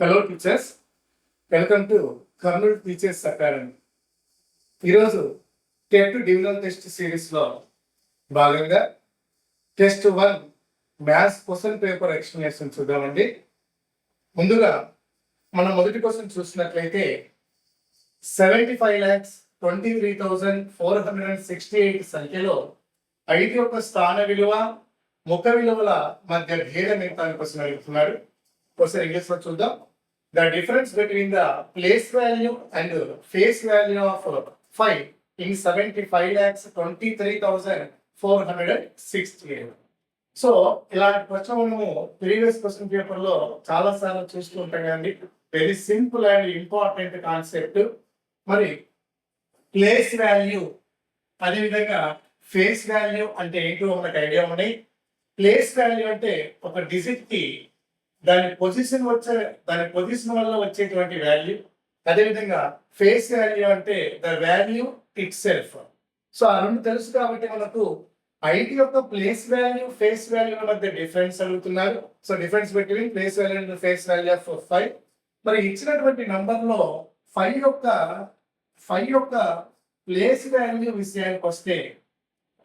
Hello teachers, welcome to Kurnool teachers academy. ఈరోజు TET divisional test సిరీస్లో భాగంగా test 1 maths question paper explanation చూద్దామండి. ముందుగా మనం మొదటి క్వశ్చన్ చూసినట్లయితే 75,23,468 సంఖ్యలో 5 యొక్క స్థాన విలువ ముఖ విలువల మధ్య భేదం ఎంత అని క్వశ్చన్ అడుగుతున్నాడు. క్వశ్చన్ ఇంగ్లీష్ లో చూద్దాం. The difference between the place value and face value of 5 in 75,23,468. So ఇలాంటి క్వశ్చన్ మనము ప్రీవియస్ క్వశ్చన్ పేపర్ లో చాలా సార్లు చూస్తూ ఉంటాం కదండి. Very simple and important concept. మరి ప్లేస్ వాల్యూ అదేవిధంగా ఫేస్ వాల్యూ అంటే ఏంటో మనకు ఐడియా ఉన్నాయి. ప్లేస్ వాల్యూ అంటే ఒక డిజిట్ కి దాని పొజిషన్ వల్ల వచ్చేటువంటి వాల్యూ. అదేవిధంగా ఫేస్ వాల్యూ అంటే the value it self. So ఆ రెండు తెలుసు కాబట్టి మనకు 5 యొక్క ప్లేస్ వాల్యూ ఫేస్ వాల్యూ మధ్య డిఫరెన్స్ అడుగుతున్నారు. So difference between place value and face value of 5. మరి ఇచ్చినటువంటి నంబర్ లో 5 యొక్క ప్లేస్ వాల్యూ విషయానికి వస్తే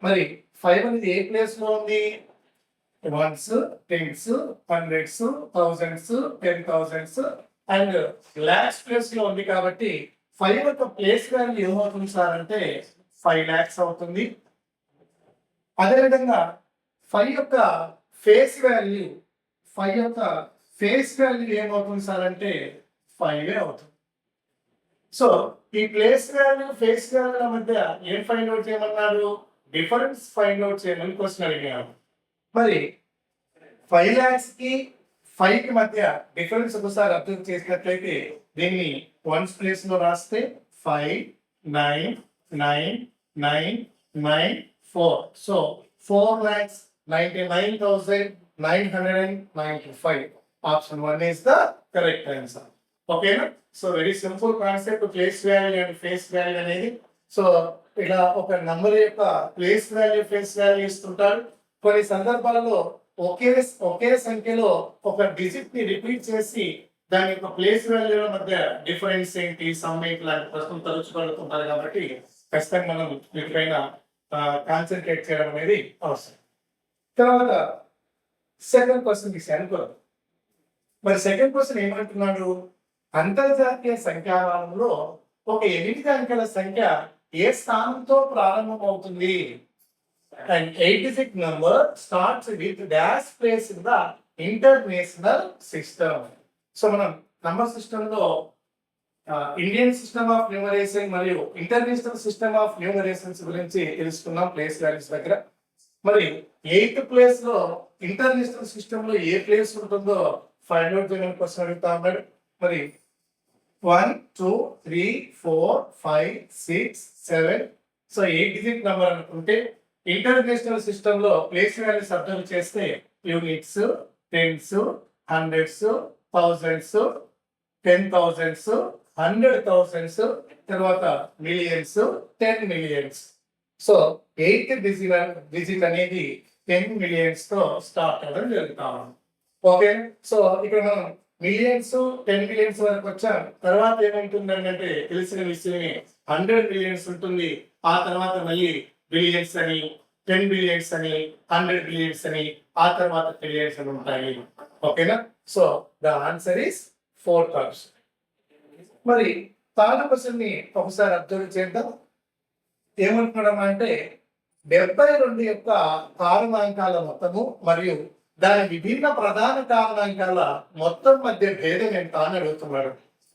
మరి 5 అనేది ఏ ప్లేస్ లో ఉంది? Ones, tens, hundreds, thousands, 10,000s and lakhs place లో ఉంది. కాబట్టి 5 యొక్క ప్లేస్ వాల్యూ ఏమవుతుంది సార్ అంటే 5 lakhs అవుతుంది. అదేవిధంగా 5 యొక్క ఫేస్ వాల్యూ ఏమవుతుంది సార్ అంటే 5 అవుతుంది. సో ఈ ప్లేస్ వాల్యూ ఫేస్ వాల్యూ మధ్య ఏం ఫైండ్ అవుట్ చేయమన్నారు? డిఫరెన్స్ ఫైండ్ అవుట్ చేయమని క్వశ్చన్ అడిగారు. మరి 5 lakhs కి 5 కి మధ్య డిఫరెన్స్ ఒకసారి అబ్జర్వ్ చేసినట్లయితే దీన్ని వన్స్ ప్లేస్ లో రాస్తే 5, 9, 9, 9, 9, 4. So 4,99,995. Option 1 is the correct answer. ఓకేనా? So very simple concept place value and face value అనేది. సో ఇలా ఒక నంబర్ యొక్క ప్లేస్ వాల్యూ ఫేస్ వాల్యూ ఇస్తుంటారు. కొన్ని సందర్భాలలో ఒకే సంఖ్యలో ఒక డిజిట్ ని రిపీట్ చేసి దాని యొక్క ప్లేస్ వాల్యూ మధ్య డిఫరెన్స్ ఏంటి, సమ్ ఏంటి లాంటి ప్రశ్నలు తరచుకుంటుంటారు. కాబట్టి ఖచ్చితంగా మనం వీటిపైన కాన్సన్ట్రేట్ చేయడం అనేది అవసరం. తర్వాత సెకండ్ క్వశ్చన్ తీసాను. మరి సెకండ్ క్వశ్చన్ ఏమంటున్నాడు? అంతర్జాతీయ సంఖ్యామానంలో ఒక 8 అంకెల సంఖ్య ఏ స్థానంతో ప్రారంభమవుతుంది? An 8-digit number starts with dash place in the international system. So మనం నంబర్ సిస్టమ్ లో ఇండియన్ సిస్టమ్ ఆఫ్ న్యూమరేషన్ మరియు ఇంటర్నేషనల్ సిస్టమ్ ఆఫ్ న్యూమరేషన్స్ గురించి తెలుసుకున్నాం ప్లేస్ వాల్యూస్ దగ్గర. మరి 8th ప్లేస్ లో ఇంటర్నేషనల్ సిస్టమ్ లో ఏ ప్లేస్ ఉంటుందో ఫైండ్ అవుట్ చేయడానికి క్వశ్చన్ అడుగుతా ఉన్నాడు. మరి 1, 2, 3, 4, 5, 6, 7. సో 8-digit నంబర్ అనుకుంటే ఇంటర్నేషనల్ సిస్టమ్ లో ప్లేస్ వాల్యూస్ అబ్జర్వ్ చేస్తే units, tens, hundreds, thousands, 10,000s, 100,000s, తర్వాత millions, 10 millions. So 8th digit అనేది 10 millions తో స్టార్ట్ అవ్వడం జరుగుతాం. ఓకే, సో ఇక్కడ మనం మిలియన్స్ 10 millions వరకు వచ్చాం. తర్వాత ఏముంటుంది అంటే తెలిసిన విషయమే 100 millions ఉంటుంది. ఆ తర్వాత మళ్ళీ బిలియన్స్ అని, 10 billions అని, 100 billions అని, ఆ తర్వాత ట్రిలియన్స్ అని ఉంటాయి. ఓకేనా? So the answer is 4th option. మరి థర్డ్ క్వశ్చన్ ని ఒకసారి అబ్జర్వ్ చేద్దాం. ఏమంటున్నాం అంటే 72 యొక్క కారణాంకాల మొత్తము మరియు దాని విభిన్న ప్రధాన కారణాంకాల మొత్తం మధ్య భేదం ఎంత అని అడుగుతున్నాడు.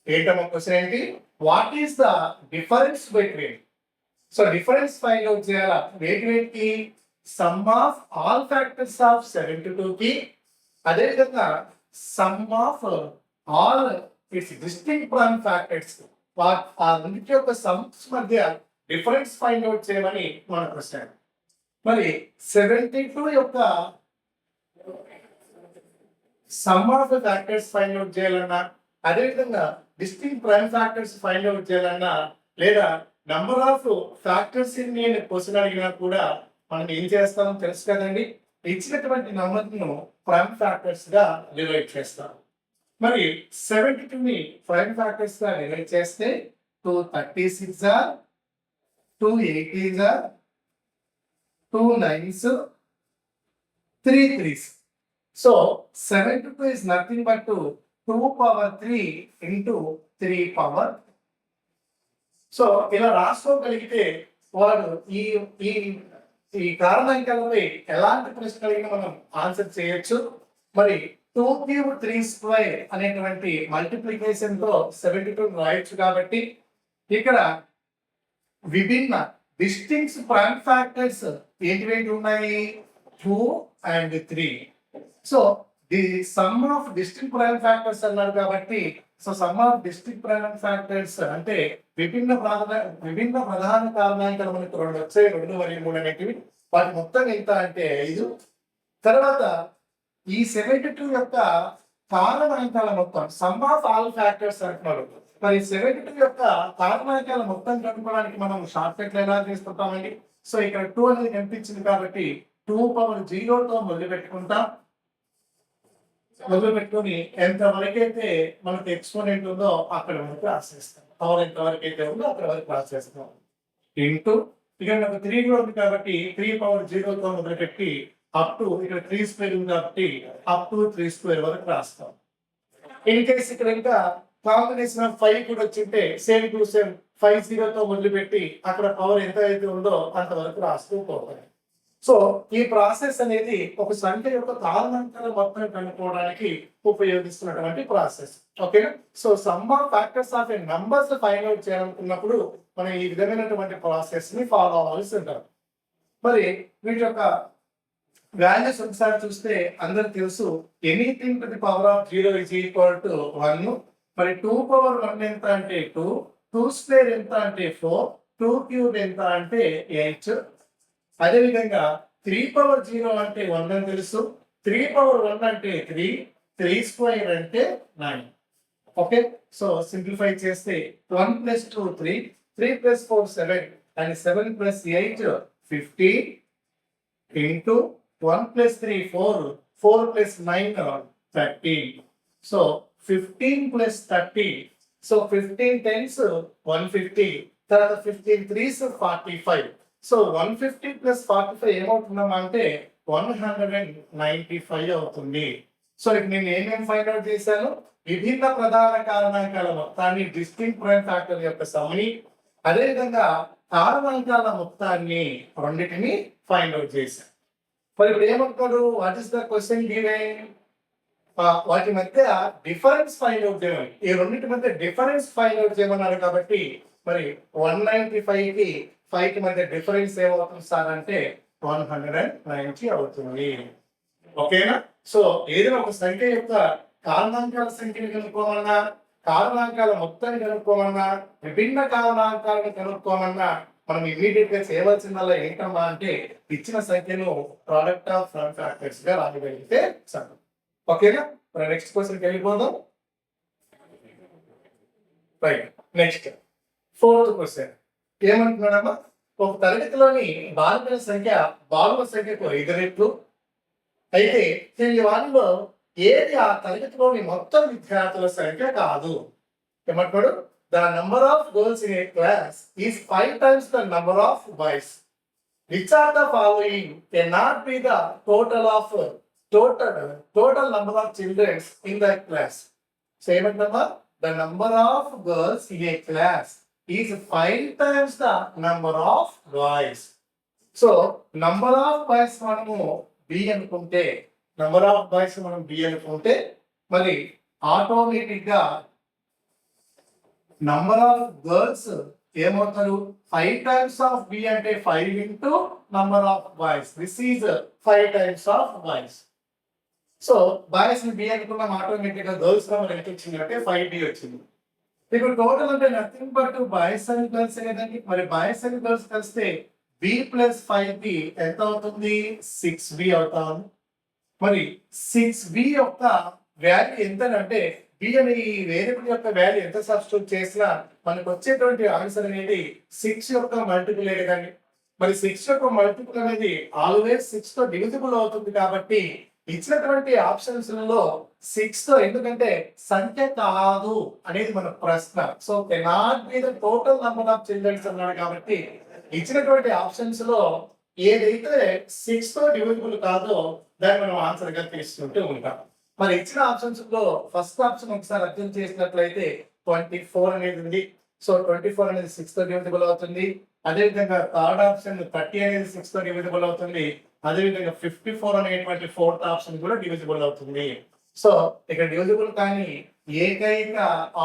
ఏంటమ్మా క్వశ్చన్ ఏంటి? What is the difference between? So difference find out చేయాలా? వేటికి? Some of all factors of 72 కి, అదేవిధంగా some of all it's distinct prime factors. ఆ రెండింటి యొక్క సమ్స్ మధ్య డిఫరెన్స్ ఫైండ్ అవుట్ చేయమని మన ప్రశ్న. మరి 72 యొక్క some of factors find out చేయాలన్నా, అదేవిధంగా distinct prime factors find out చేయాలన్నా, లేదా నంబర్ ఆఫ్ ఫ్యాక్టర్స్ నేను క్వశ్చన్ అడిగినా కూడా మనం ఏం చేస్తామో తెలుసు కదండి. ఇచ్చినటువంటి నంబర్ ను ప్రైమ్ ఫ్యాక్టర్స్ గా డివైడ్ చేస్తాం. మరి 72ని ప్రైమ్ ఫ్యాక్టర్స్ గా డివైడ్ చేస్తే 236 280 2 9s 3 3s. So 72 is nothing but 2 power 3 into 3 power. So ఇలా రాసుకోగలిగితే వాడు ఈ ఈ ఈ కారణాంకాలపై ఎలాంటి ప్రశ్నలైనా మనం ఆన్సర్ చేయొచ్చు. మరి 2³ 3² అనేటువంటి మల్టిప్లికేషన్ తో 72 రాయొచ్చు. కాబట్టి ఇక్కడ విభిన్న డిస్టింక్ట్ ప్రైమ్ ఫ్యాక్టర్స్ ఏంటివేంటి ఉన్నాయి? 2 and 3. So the some of distinct prime factors అన్నారు కాబట్టి so some of distinct prime factors అంటే విభిన్న ప్రధాన కారణాంకాలు మనకు 2 వచ్చాయి, 2 మరియు 3 అనేటివి. వాటి మొత్తం ఎంత అంటే 5. తర్వాత ఈ 72 యొక్క కారణాంకాల మొత్తం సమ్ ఆఫ్ ఆల్ ఫ్యాక్టర్స్ అంటున్నారు. మరి 72 యొక్క కారణాంకాల మొత్తం కనుక్కోవడానికి మనం షార్ట్ కట్ ఎలా తీసుకుంటామండి? సో ఇక్కడ 2 అనేది కనిపించింది కాబట్టి 2 పవర్ 0తో మొదలు పెట్టుకొని ఎంత వరకైతే మనకు ఎక్స్పోనెంట్ ఉందో అక్కడ వరకు రాసేస్తాం. పవర్ ఎంత వరకు అయితే ఉందో అక్కడ వరకు రాసేస్తాం. ఇంటూ ఇక్కడ నాకు 3 కూడా ఉంది కాబట్టి 3 పవర్ 0తో మొదలుపెట్టి అప్ టు ఇక్కడ 3² ఉంది కాబట్టి అప్ టు 3² వరకు రాస్తాం. ఇన్ కేస్ ఇక్కడ ఇంకా కాంబినేషన్ ఆఫ్ 5 కూడా వచ్చింటే సేమ్ టు సేమ్ 5 0తో మొదలుపెట్టి అక్కడ పవర్ ఎంత అయితే ఉందో అంతవరకు రాస్తూ పోవాలి. సో ఈ ప్రాసెస్ అనేది ఒక సంఖ్య యొక్క కారణాంకాల మొత్తం కనుక్కోవడానికి ఉపయోగిస్తున్నటువంటి ప్రాసెస్. ఓకేనా? So some of factors of A numbers find out చేయాలనుకున్నప్పుడు మనం ఈ విధమైనటువంటి ప్రాసెస్ ని ఫాలో అవ్వాల్సి ఉంటుంది. మరి వీటి యొక్క వాల్యూస్ ఒకసారి చూస్తే అందరికి తెలుసు, anything to the power of 0 is equal to 1. మరి 2 పవర్ 1 ఎంత అంటే 2, 2² ఎంత అంటే 4, 2³ ఎంత అంటే 8. అదేవిధంగా 3 పవర్ 0 అంటే 1 అని తెలుసు, 3 పవర్ 1 అంటే 3, 3² అంటే 9. ఓకే, సో సింప్లిఫై చేస్తే 1 + 2 3, 3 + 4 7 and 7 + 8 15 into 1 + 3 4, 4 + 9 13. So 15 + 30. So 15 10s 150. తర్వాత 15 3s 45. సో 150 + 45 ఏమవుతుందమ్మా అంటే 195 అవుతుంది. సో ఇప్పుడు నేను ఏమేమి ఫైండ్ అవుట్ చేశాను? విభిన్న ప్రధాన కారణాంకాల మొత్తాన్ని డిస్టింక్ట్ ప్రైమ్ ఫ్యాక్టర్ యొక్క సమ్ని, అదేవిధంగా కారణాంకాల మొత్తాన్ని రెండింటిని ఫైండ్ అవుట్ చేశాను. మరి ఇప్పుడు ఏమంటున్నాడు? What is the question given? వాటి మధ్య డిఫరెన్స్ ఫైండ్ అవుట్ చేయమని, ఈ రెండింటి మధ్య డిఫరెన్స్ ఫైండ్ అవుట్ చేయమన్నారు. కాబట్టి మరి 195 కి 5 కి మధ్య డిఫరెన్స్ ఏమవుతుంది సార్ అంటే 190 అవుతుంది. ఓకేనా? సో ఏదైనా ఒక సంఖ్య యొక్క కారణాంకాల సంఖ్యను కనుక్కోమన్నా, కారణాంకాల మొత్తాన్ని కనుక్కోమన్నా, విభిన్న కారణాంకాలను కనుక్కోమన్నా మనం ఇమీడియట్ గా చేయవలసిందల్లా ఏంటమ్మా అంటే ఇచ్చిన సంఖ్యను ప్రోడక్ట్ ఆఫ్ ఫ్యాక్టర్స్ గా రాయగలిగితే చాలు. ఓకేనా? మరి నెక్స్ట్ క్వశ్చన్కి వెళ్ళిపోదాం. రైట్, నెక్స్ట్ 4th క్వశ్చన్ ఏమంటున్నాడమ్మా? ఒక తరగతిలోని బాలికల సంఖ్య బాలుల సంఖ్యకు 5 రెట్లు అయితే ఈ వారిలో ఏది ఆ తరగతిలోని మొత్తం విద్యార్థుల సంఖ్య కాదు? ఏమంటున్నాడు? The number of girls in a class is 5 times the number of boys. Which are the following cannot be the total number of children in the class? So ఏమంటున్నామా? The number of girls in a class is 5 times the number of boys. So number of boys మనము b అనుకుంటే, number of boys మనం b అనుకుంటే మరి automatic గా number of girls ఏమవుతారు? 5 times of b అంటే 5 into number of boys. This is 5 times of boys. So boys ని b అనుకున్నాం, ఆటోమేటిక్ గా గర్ల్స్ నెంబర్ ఎంత వచ్చింది అంటే 5b వచ్చింది. ఇప్పుడు టోటల్ అంటే nothing but boys and girls కదండి. మరి బాయ్స్ అండ్ గర్ల్స్ కలిస్తే b + 5b ఎంత అవుతుంది? 6b అవుతాం. మరి 6b యొక్క వాల్యూ ఎంత అంటే b అనే ఈ వేరియబుల్ యొక్క వాల్యూ ఎంత సబ్స్టిట్యూట్ చేసినా మనకు వచ్చేటువంటి ఆన్సర్ అనేది 6 యొక్క మల్టిపుల్ కానీ. మరి 6 యొక్క మల్టిపుల్ అనేది ఆల్వేస్ 6 తో డివిజిబుల్ అవుతుంది. కాబట్టి ఇచ్చినటువంటి ఆప్షన్స్లలో 6 తో ఎందుకంటే సంఖ్య కాదు అనేది మన ప్రశ్న. So cannot be the total number of childrens అన్నాడు కాబట్టి ఇచ్చినటువంటి ఆప్షన్స్ లో ఏదైతే 6 తో డివిజిబుల్ కాదో దాన్ని మనం ఆన్సర్ గా తీసుకుంటూ ఉంటాం. మరి ఇచ్చిన ఆప్షన్స్ లో ఫస్ట్ ఆప్షన్ ఒకసారి అర్థం చేసినట్లయితే 24 అనేది ఉంది. సో 24 అనేది 6 తో డివిజిబుల్ అవుతుంది. అదేవిధంగా థర్డ్ ఆప్షన్ 30 అనేది 6 తో డివిజిబుల్ అవుతుంది. అదేవిధంగా 54 అనేటువంటి ఫోర్త్ ఆప్షన్ కూడా డివిజిబుల్ అవుతుంది. సో ఇక్కడ డివిజిబుల్ కానీ ఏకైక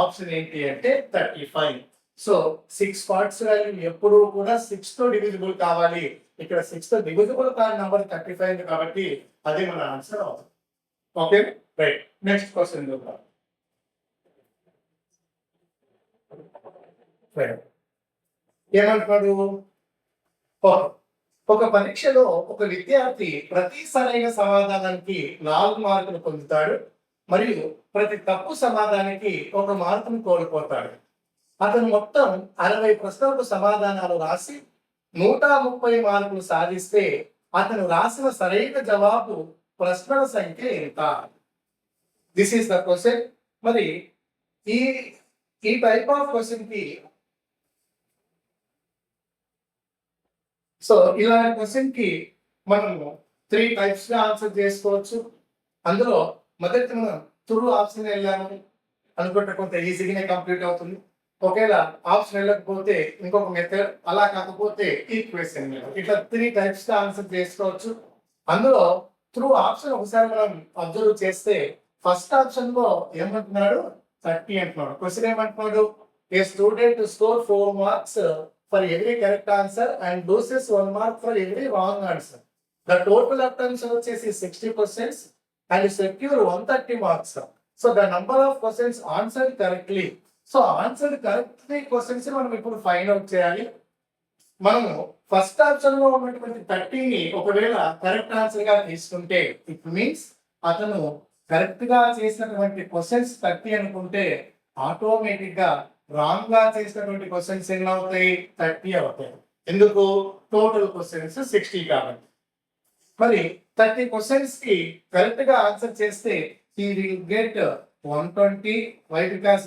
ఆప్షన్ ఏంటి అంటే 35. సో 6 పార్ట్స్ వాల్యూ ఎప్పుడు కూడా 6 తో డివిజిబుల్ కావాలి. ఇక్కడ 6 తో డివిజిబుల్ కాని నంబర్ 35 కాబట్టి అదే మన ఆన్సర్ అవుతుంది. Okay right. నెక్స్ట్ క్వశ్చన్ చూద్దాం. ఏమంటున్నాడు? ఒక పరీక్షలో ఒక విద్యార్థి ప్రతి సరైన సమాధానానికి 4 మార్కులు పొందుతాడు మరియు ప్రతి తప్పు సమాధానానికి 1 మార్కును కోల్పోతాడు. అతను మొత్తం 60 ప్రశ్నలకు సమాధానాలు రాసి 130 మార్కులు సాధిస్తే అతను రాసిన సరైన జవాబు ప్రశ్నల సంఖ్య ఎంత? This is the question. మరి ఈ టైప్ ఆఫ్ క్వశ్చన్ కి సో ఇలాంటి క్వశ్చన్ కి మనము 3 టైప్స్ గా ఆన్సర్ చేసుకోవచ్చు. అందులో మొదటి మనం త్రూ ఆప్షన్ వెళ్ళాము అనుకుంటే కొంత ఈజీగానే కంప్లీట్ అవుతుంది. ఒకవేళ ఆప్షన్ వెళ్ళకపోతే ఇంకొక మెథడ్, అలా కాకపోతే ఈక్వేషన్ ఇట్లా 3 టైప్స్ గా ఆన్సర్ చేసుకోవచ్చు. అందులో త్రూ ఆప్షన్ ఒకసారి మనం అబ్జర్వ్ చేస్తే ఫస్ట్ ఆప్షన్ లో ఏమంటున్నాడు? 30 అంటున్నాడు. క్వశ్చన్ ఏమంటున్నాడు? ఏ student score 4 marks for every correct answer and loses 1 mark for every wrong answer. The total attempts వచ్చేసి 60% and secure 130 marks. So the number of questions answered correctly. So answered correctly questions మనం ఇప్పుడు find out చేయాలి. మనము first option లో ఉన్నటువంటి 30ని ఒకవేళ correct answer గా తీసుకుంటే ఇట్ మీన్స్ అతను కరెక్ట్ గా చేసినటువంటి క్వశ్చన్స్ 30 అనుకుంటే ఆటోమేటిక్ గా రాంగ్ గా చేసినటువంటి క్వశ్చన్స్ ఎన్ని అవుతాయి? 30 అవుతాయి. ఎందుకు? టోటల్ క్వశ్చన్స్ 60 కాబట్టి. మరి 30 క్వశ్చన్స్ కి కరెక్ట్ గా ఆన్సర్ చేస్తే he will get 120. Why? Because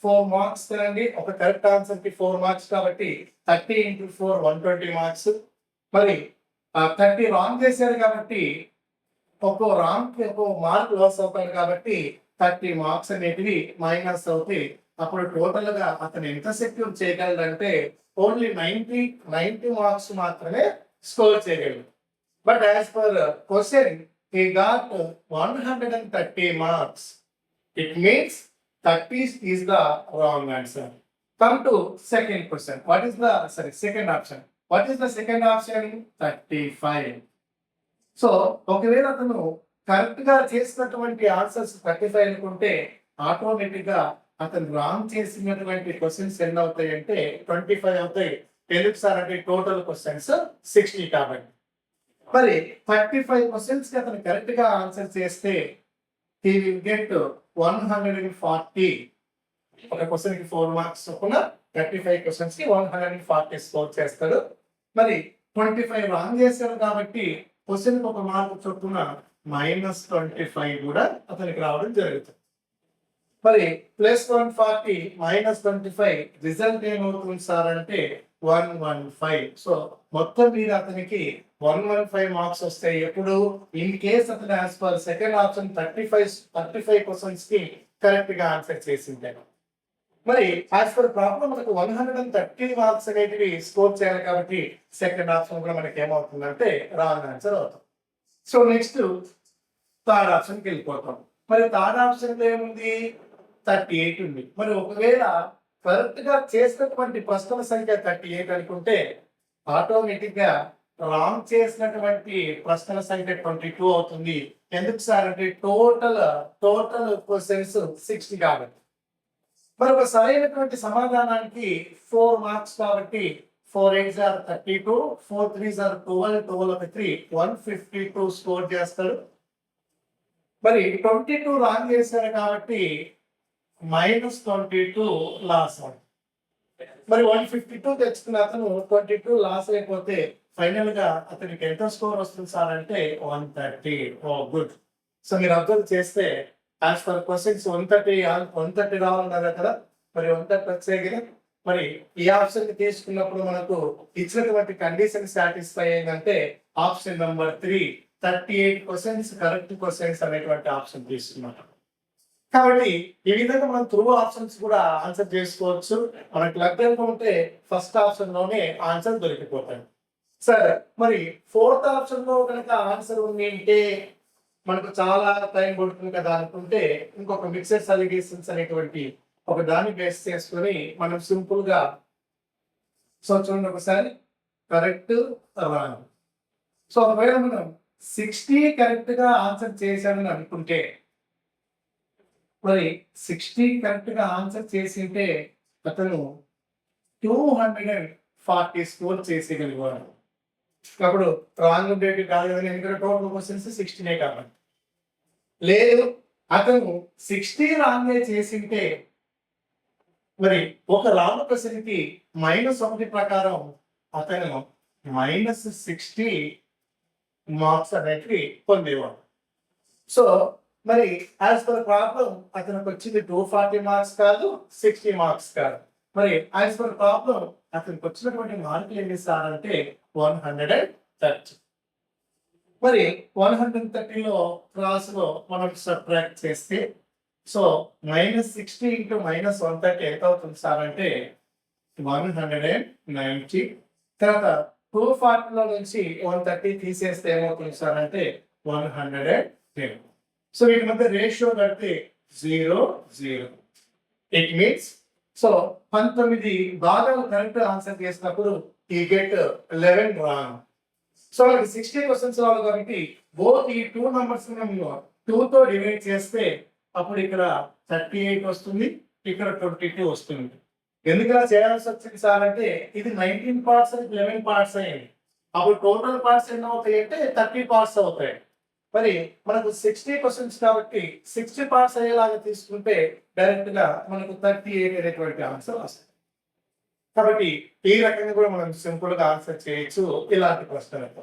4 marks కదండి. ఒక కరెక్ట్ ఆన్సర్ కి 4 మార్క్స్ కాబట్టి 30 into 4 120 మార్క్స్. మరి 30 రాంగ్ చేశారు కాబట్టి ఒక్కో రాంగ్ కి ఒక్కో మార్క్ లాస్ అవుతాడు కాబట్టి 30 మార్క్స్ అనేటివి మైనస్ అవుతాయి. అప్పుడు టోటల్ గా అతను ఎంత సెక్యూర్ చేయగలడంటే ఓన్లీ 90 మార్క్స్ మాత్రమే స్కోర్ చేయగలడు. But as per question he got 130 marks. It means 30 is the wrong answer. Come to second question. What is the second option? What is the second option? 35. So ఒకవేళ అతను correct గా చేసినటువంటి answers 35 అనుకుంటే automatic గా అతను wrong చేసినటువంటి questions ఎన్ని అవుతాయి అంటే 25 అవుతాయి. ఎందుకు సార్ అంటే టోటల్ క్వశ్చన్స్ 60 కాబట్టి. మరి 35 క్వశ్చన్స్ కి అతను కరెక్ట్ గా ఆన్సర్ చేస్తే he will get 140. ఒక క్వశ్చన్ కి 4 మార్క్స్ చొప్పున 35 క్వశ్చన్స్ కి 140 స్కోర్ చేస్తాడు. మరి 25 రాంగ్ చేశారు కాబట్టి క్వశ్చన్ కి 1 మార్క్ చొప్పున -25 కూడా అతనికి రావడం జరుగుతుంది. మరి +140 -25 రిజల్ట్ ఏమవుతుంది సార్ అంటే 115. సో మొత్తం మీద అతనికి 115 మార్క్స్ వస్తాయి. ఎప్పుడు? ఇన్ కేస్ అతను as per second option 35 questions కి కరెక్ట్ గా ఆన్సర్ చేసింది. మరి యాజ్ పర్ ప్రాబ్లం మనకు 130 మార్క్స్ అనేటివి స్కోర్ చేయాలి కాబట్టి సెకండ్ ఆప్షన్ కూడా మనకి ఏమవుతుందంటే రాంగ్ ఆన్సర్ అవుతుంది. సో నెక్స్ట్ థర్డ్ ఆప్షన్కి వెళ్ళిపోతాం. మరి థర్డ్ ఆప్షన్ ఏముంది? 38 ఉంది. మరి ఒకవేళ కరెక్ట్ గా చేసినటువంటి ప్రశ్నల సంఖ్య 38 అనుకుంటే ఆటోమేటిక్ గా రాంగ్ చేసినటువంటి ప్రశ్నల సంఖ్య 22 అవుతుంది. ఎందుకు సార్ అంటే టోటల్ క్వశ్చన్స్ 60 కాబట్టి. మరి ఒక సరైనటువంటి సమాధానానికి 4 మార్క్స్ కాబట్టి 4 8s are 32, 4 3s are 12, 12 ఒక 3 152 స్కోర్ చేస్తాడు. మరి 22 రాంగ్ చేశారు కాబట్టి -22 లాస్ అవుతుంది. మరి 152 తెచ్చుకున్న అతను 22 లాస్ అయిపోతే ఫైనల్ గా అతనికి ఎంత స్కోర్ వస్తుంది సార్ అంటే 130. ఓ గుడ్. సో మీరు అబ్జర్వ్ చేస్తే యాజ్ పర్ క్వశ్చన్స్ 130 రావాలన్నారు కదా, మరి 130 వచ్చాయి కదా. మరి ఈ ఆప్షన్ ని తీసుకున్నప్పుడు మనకు ఇచ్చినటువంటి కండిషన్ సాటిస్ఫై అయిందంటే ఆప్షన్ నెంబర్ 3 38% కరెక్ట్ క్వశ్చన్స్ అనేటువంటి ఆప్షన్ తీసుకున్నాం. కాబట్టి ఈ విధంగా మనం త్రూ ఆప్షన్స్ కూడా ఆన్సర్ చేసుకోవచ్చు. మనకు లగ్నంగా ఉంటే ఫస్ట్ ఆప్షన్ లోనే ఆన్సర్ దొరికిపోతాయి. సరే, మరి ఫోర్త్ ఆప్షన్ లో కనుక ఆన్సర్ ఉంది అంటే మనకు చాలా టైం పడుతుంది కదా అనుకుంటే ఇంకొక మిక్సెడ్ అలిగేషన్స్ అనేటువంటి ఒక దాన్ని బేస్ చేసుకొని మనం సింపుల్ గా సో చూడండి ఒకసారి కరెక్ట్ రాంగ్. సో ఒకవేళ మనం 60 కరెక్ట్ గా ఆన్సర్ చేశామని అనుకుంటే మరి 60 కరెక్ట్ గా ఆన్సర్ చేసింటే అతను 240 స్కోర్ చేసేయగలిగాడు. అప్పుడు రాంగ్ ఉండేది కాదు కదా, ఎందుకంటే టోటల్ క్వశ్చన్స్ 16 కాబట్టి. లేదు అతను 60 రాంగ్ చేసింటే మరి ఒక రాంగ్ క్వశ్చన్ కి -1 ప్రకారం అతను -60 మార్క్స్ అనేవి పొందేవాడు. సో మరి యాజ్ పర్ ప్రాబ్లం అతనికి వచ్చింది 240 మార్క్స్ కాదు, 60 మార్క్స్ కాదు. మరి యాజ్ పర్ ప్రాబ్లం అతనికి వచ్చినటువంటి మార్కులు ఎన్ని సార్ అంటే 130. మరి 130లో క్రాస్ లో మనం సబ్ట్రాక్ట్ చేస్తే సో -60 ఇంటూ -130 ఎంత అవుతుంది సార్ అంటే 190. తర్వాత 240లో నుంచి 130 తీసేస్తే ఏమవుతుంది సార్ అంటే 110. సో వీటి మధ్య రేషియో కడితే 0 0. ఇట్ మీన్స్ సో 19 భాగాలు కరెక్ట్ ఆన్సర్ చేసినప్పుడు ఈ గెట్ 11 రాంగ్. సో మనకి 60 క్వశ్చన్స్ రావాలి కాబట్టి బోత్ ఈ 2 నంబర్స్ 2 తో డివైడ్ చేస్తే అప్పుడు ఇక్కడ 38 వస్తుంది, ఇక్కడ 22 వస్తుంది. ఎందుకు ఇలా చేయాల్సి వచ్చింది సార్ అంటే ఇది 19 పార్ట్స్ 11 పార్ట్స్ అయ్యింది. అప్పుడు టోటల్ పార్ట్స్ ఎన్ని అవుతాయి అంటే 30 పార్ట్స్ అవుతాయి. మరి మనకు 60 క్వశ్చన్స్ కాబట్టి 60 పార్ట్స్ అయ్యేలాగా తీసుకుంటే డైరెక్ట్ గా మనకు 38 అనేటువంటి ఆన్సర్ వస్తుంది. కాబట్టి ఈ రకంగా కూడా మనం సింపుల్ గా ఆన్సర్ చేయొచ్చు ఇలాంటి ప్రశ్నలకు.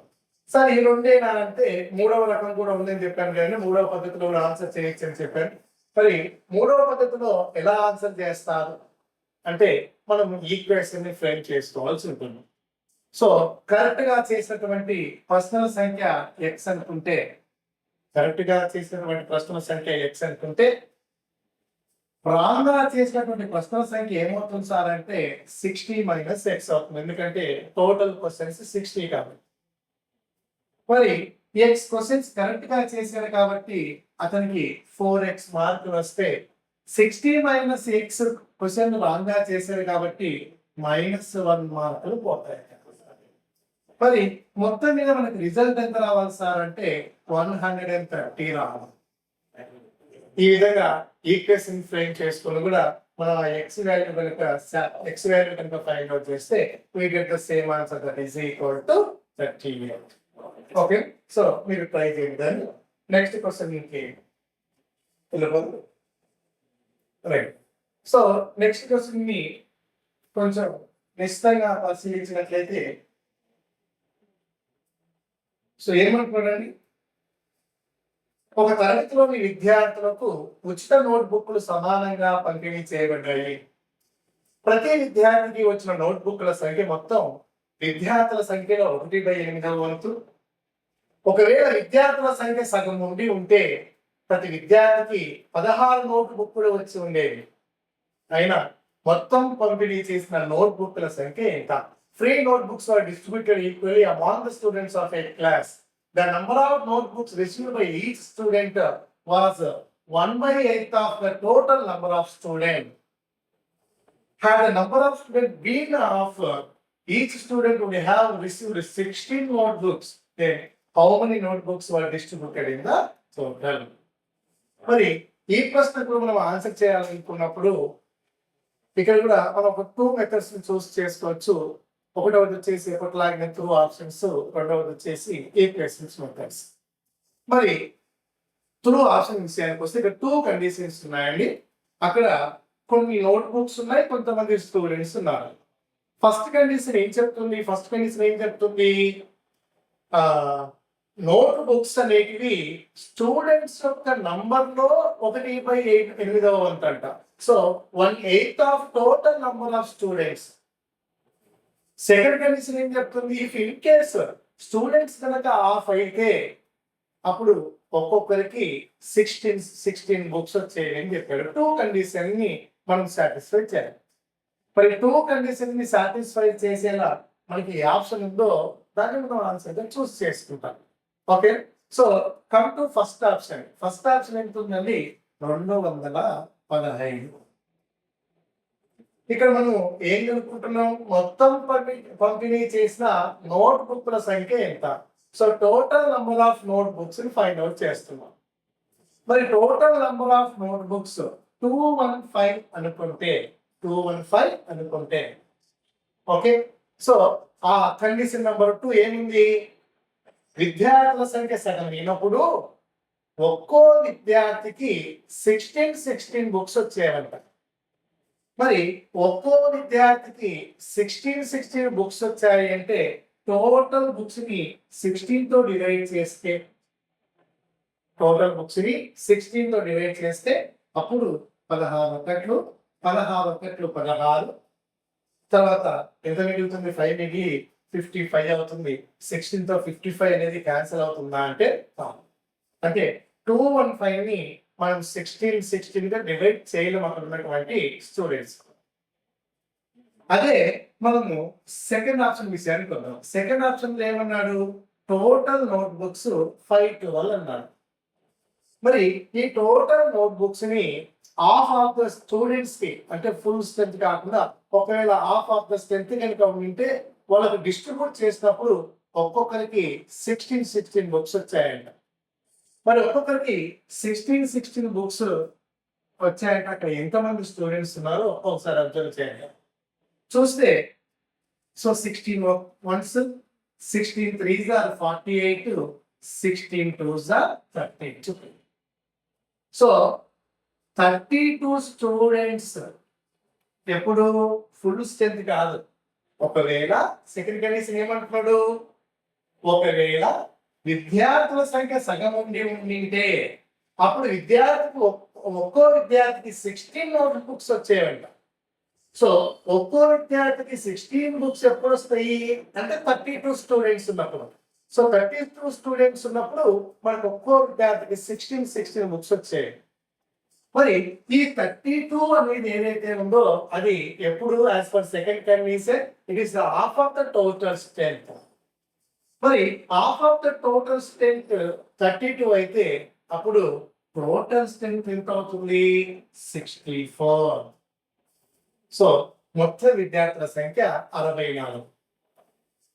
సార్ ఈ రెండేనా అంటే మూడవ రకం కూడా ఉందని చెప్పాను కానీ మూడవ పద్ధతిలో కూడా ఆన్సర్ చేయొచ్చు అని చెప్పాను. మరి మూడవ పద్ధతిలో ఎలా ఆన్సర్ చేస్తారు అంటే మనం ఈక్వేషన్ ని ఫ్రేమ్ చేసుకోవాల్సి ఉంటుంది. సో కరెక్ట్ గా చేసినటువంటి ప్రశ్నల సంఖ్య ఎక్స్ అనుకుంటే రాంగ్ గా చేసినటువంటి ప్రశ్నల సంఖ్య ఏమవుతుంది సార్ అంటే 60 - x అవుతుంది. ఎందుకంటే టోటల్ క్వశ్చన్స్ 60 కాబట్టి. మరి x క్వశ్చన్స్ కరెక్ట్ గా చేశారు కాబట్టి అతనికి 4x మార్కులు వస్తే 60 - x క్వశ్చన్ రాంగ్ గా చేశారు కాబట్టి -1 మార్కులు పోతాయి. మరి మొత్తం మీద మనకి రిజల్ట్ ఎంత రావాలి సార్ అంటే 130 రావాలి. ఈ విధంగా ఈక్వేషన్ ఫ్రేమ్ చేసుకుని కూడా మనం ఎక్స్ వాల్యూ కనుక ఫైండ్ అవుట్ చేస్తే we get the same answer that is equal to 38. Okay, so మీరు ట్రై చేయండి. దాన్ని next question right. So next question ని కొంచెం నిశ్చితంగా పరిశీలించినట్లయితే సో ఏమంటున్నాడండి, ఒక తరగతిలోని విద్యార్థులకు ఉచిత నోట్బుక్లు సమానంగా పంపిణీ చేయబడ్డాయి. ప్రతి విద్యార్థికి వచ్చిన నోట్బుక్ల సంఖ్య మొత్తం విద్యార్థుల సంఖ్యలో 1/8వ వంతు. ఒకవేళ విద్యార్థుల సంఖ్య సగం ఉండి ఉంటే ప్రతి విద్యార్థికి 16 నోట్బుక్లు వచ్చి ఉండేవి. అయినా మొత్తం పంపిణీ చేసిన నోట్బుక్ల సంఖ్య ఎంత? Free notebooks are distributed equally among the students of a class. The number of notebooks received by each student was 1/8 of the total number of students. Had the number of students been of each student would have received 16 notebooks, then how many notebooks were distributed in the total? మరి ఈ ప్రశ్నకు మనం answer చేయాలనుకున్నప్పుడు ఇక్కడ కూడా మనం ఒక 2 methods చూస్ చేసుకోవచ్చు. ఒకటవది వచ్చేసి ఒకటిలాగిన త్రూ ఆప్షన్స్, రెండవది వచ్చేసి ఈక్వేషన్స్ మెథడ్స్. మరి త్రూ ఆప్షన్ విషయానికి వస్తే ఇక్కడ 2 కండిషన్స్ ఉన్నాయండి. అక్కడ కొన్ని నోట్బుక్స్ ఉన్నాయి, కొంతమంది స్టూడెంట్స్ ఉన్నారు. ఫస్ట్ కండిషన్ ఏం చెప్తుంది? నోట్ బుక్స్ అనేటివి స్టూడెంట్స్ యొక్క నంబర్లో 1/8వ వంతు అంట. So 1/8 of total number of students. Second condition ఏం చెప్తుంది? ఇఫ్ ఇన్ కేస్ స్టూడెంట్స్ కనుక ఆఫ్ అయితే అప్పుడు ఒక్కొక్కరికి 16 బుక్స్ వచ్చాయని చెప్పాడు. 2 కండిషన్ ని మనం సాటిస్ఫై చేయాలి. మరి 2 కండిషన్ ని సాటిస్ఫై చేసేలా మనకి ఏ ఆప్షన్ ఉందో దాన్ని మనం ఆన్సర్ చూస్ చేసుకుంటాం. Okay, so come to first option. First option ఎంత ఉందండి? 215. ఇక్కడ మనం ఏం కనుక్కుంటున్నాం? మొత్తం పంపిణీ చేసిన నోట్ బుక్ల సంఖ్య ఎంత. So total number of note books ని ఫైండ్ అవుట్ చేస్తున్నాం. మరి total number of note books 215 అనుకుంటే ఓకే, సో ఆ కండిషన్ నెంబర్ 2 ఏముంది? విద్యార్థుల సంఖ్య సగం అయినప్పుడు ఒక్కో విద్యార్థికి 16 బుక్స్ వచ్చేవంట. మరి ఒక్కో విద్యార్థికి 16 బుక్స్ వచ్చాయి అంటే టోటల్ బుక్స్ ని 16 తో డివైడ్ చేస్తే అప్పుడు 16 16 తర్వాత ఎంత మిగులుతుంది? 5 మిగిలి 55 అవుతుంది. 16 తో 55 అనేది క్యాన్సిల్ అవుతుందా అంటే అంటే 215 ని మనం 16 గా డివైడ్ చేయలేం అక్కడ ఉన్నటువంటి స్టూడెంట్స్. అదే మనము సెకండ్ ఆప్షన్ విషయానికి వద్దాం. సెకండ్ ఆప్షన్ లో ఏమన్నాడు? టోటల్ నోట్ బుక్స్ 512 అన్నాడు. మరి ఈ టోటల్ నోట్ బుక్స్ ని హాఫ్ ఆఫ్ ద స్టూడెంట్స్ కి అంటే ఫుల్ స్ట్రెంత్ కాకుండా ఒకవేళ హాఫ్ ఆఫ్ ద స్ట్రెంత్ కనుక ఉంటే వాళ్ళకి డిస్ట్రిబ్యూట్ చేసినప్పుడు ఒక్కొక్కరికి 16 బుక్స్ వచ్చాయంట. మరి ఒక్కొక్కరికి 16 బుక్స్ వచ్చాయంటే అక్కడ ఎంతమంది స్టూడెంట్స్ ఉన్నారో ఒకసారి అబ్జర్వ్ చేయండి. చూస్తే so 16 1s, 16 3s are 48, 16 2s are 32. So 32 students ఎప్పుడు ఫుల్ స్ట్రెంత్ కాదు. ఒకవేళ సెకండ్ కండిషన్ ఏమంటున్నాడు? ఒకవేళ విద్యార్థుల సంఖ్య సగం ఉంటే అప్పుడు ఒక్కో విద్యార్థికి 16 నోట్ బుక్స్ వచ్చేవంట. సో ఒక్కో విద్యార్థికి 16 బుక్స్ ఎప్పుడు వస్తాయి అంటే 32 స్టూడెంట్స్ ఉన్నప్పుడు. సో 32 స్టూడెంట్స్ ఉన్నప్పుడు మనకు ఒక్కో విద్యార్థికి 16 బుక్స్ వచ్చాయి. మరి ఈ 32 అనేది ఏదైతే ఉందో అది ఎప్పుడు as per second condition it is the half of the total strength. మరి half of the total strength 32 అయితే అప్పుడు టోటల్ స్ట్రెంత్ ఎంత అవుతుంది? 64. సో మొత్తం విద్యార్థుల సంఖ్య 64.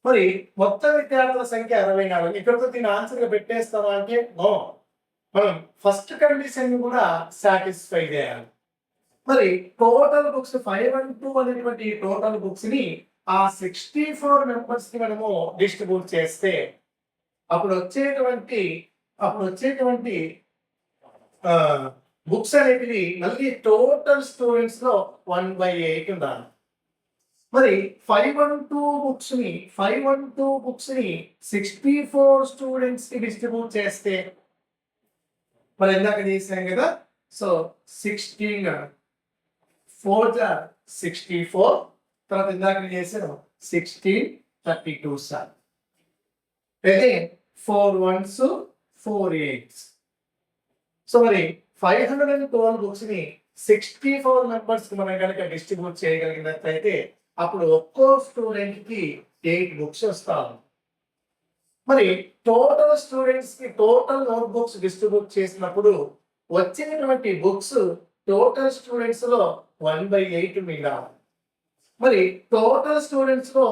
మరి మొత్తం విద్యార్థుల సంఖ్య 64. ఇక్కడితో దీని ఆన్సర్ గా పెట్టేస్తామా అంటే నో, మనం ఫస్ట్ కండిషన్ కూడా సాటిస్ఫై చేయాలి. మరి టోటల్ బుక్స్ 512 అనేటువంటి టోటల్ బుక్స్ ని ఆ 64 మెంబర్స్ కి మనము డిస్ట్రిబ్యూట్ చేస్తే అప్పుడు వచ్చేటువంటి బుక్స్ అనేటివి మళ్ళీ టోటల్ స్టూడెంట్స్ లో 1/8 ఉండాలి. మరి 512 బుక్స్ ని 64 స్టూడెంట్స్ కి డిస్ట్రిబ్యూట్ చేస్తే మరి ఇందాక చేసాం కదా. సో 16 4 64 తర్వాత ఇందాక చేసాం 16 32 సార్ అయితే 4 1s 4 8s. సో మరి 512 బుక్స్ ని 64 మెంబర్స్ కి మనం కనుక డిస్ట్రిబ్యూట్ చేయగలిగినట్లయితే అప్పుడు ఒక్కో స్టూడెంట్ కి 8 బుక్స్ వస్తాయి. మరి టోటల్ స్టూడెంట్స్ కి టోటల్ నోట్ బుక్స్ డిస్ట్రిబ్యూట్ చేసినప్పుడు వచ్చేటువంటి బుక్స్ టోటల్ స్టూడెంట్స్ లో 1/8 మిగిలాలి. మరి టోటల్ స్టూడెంట్స్ లో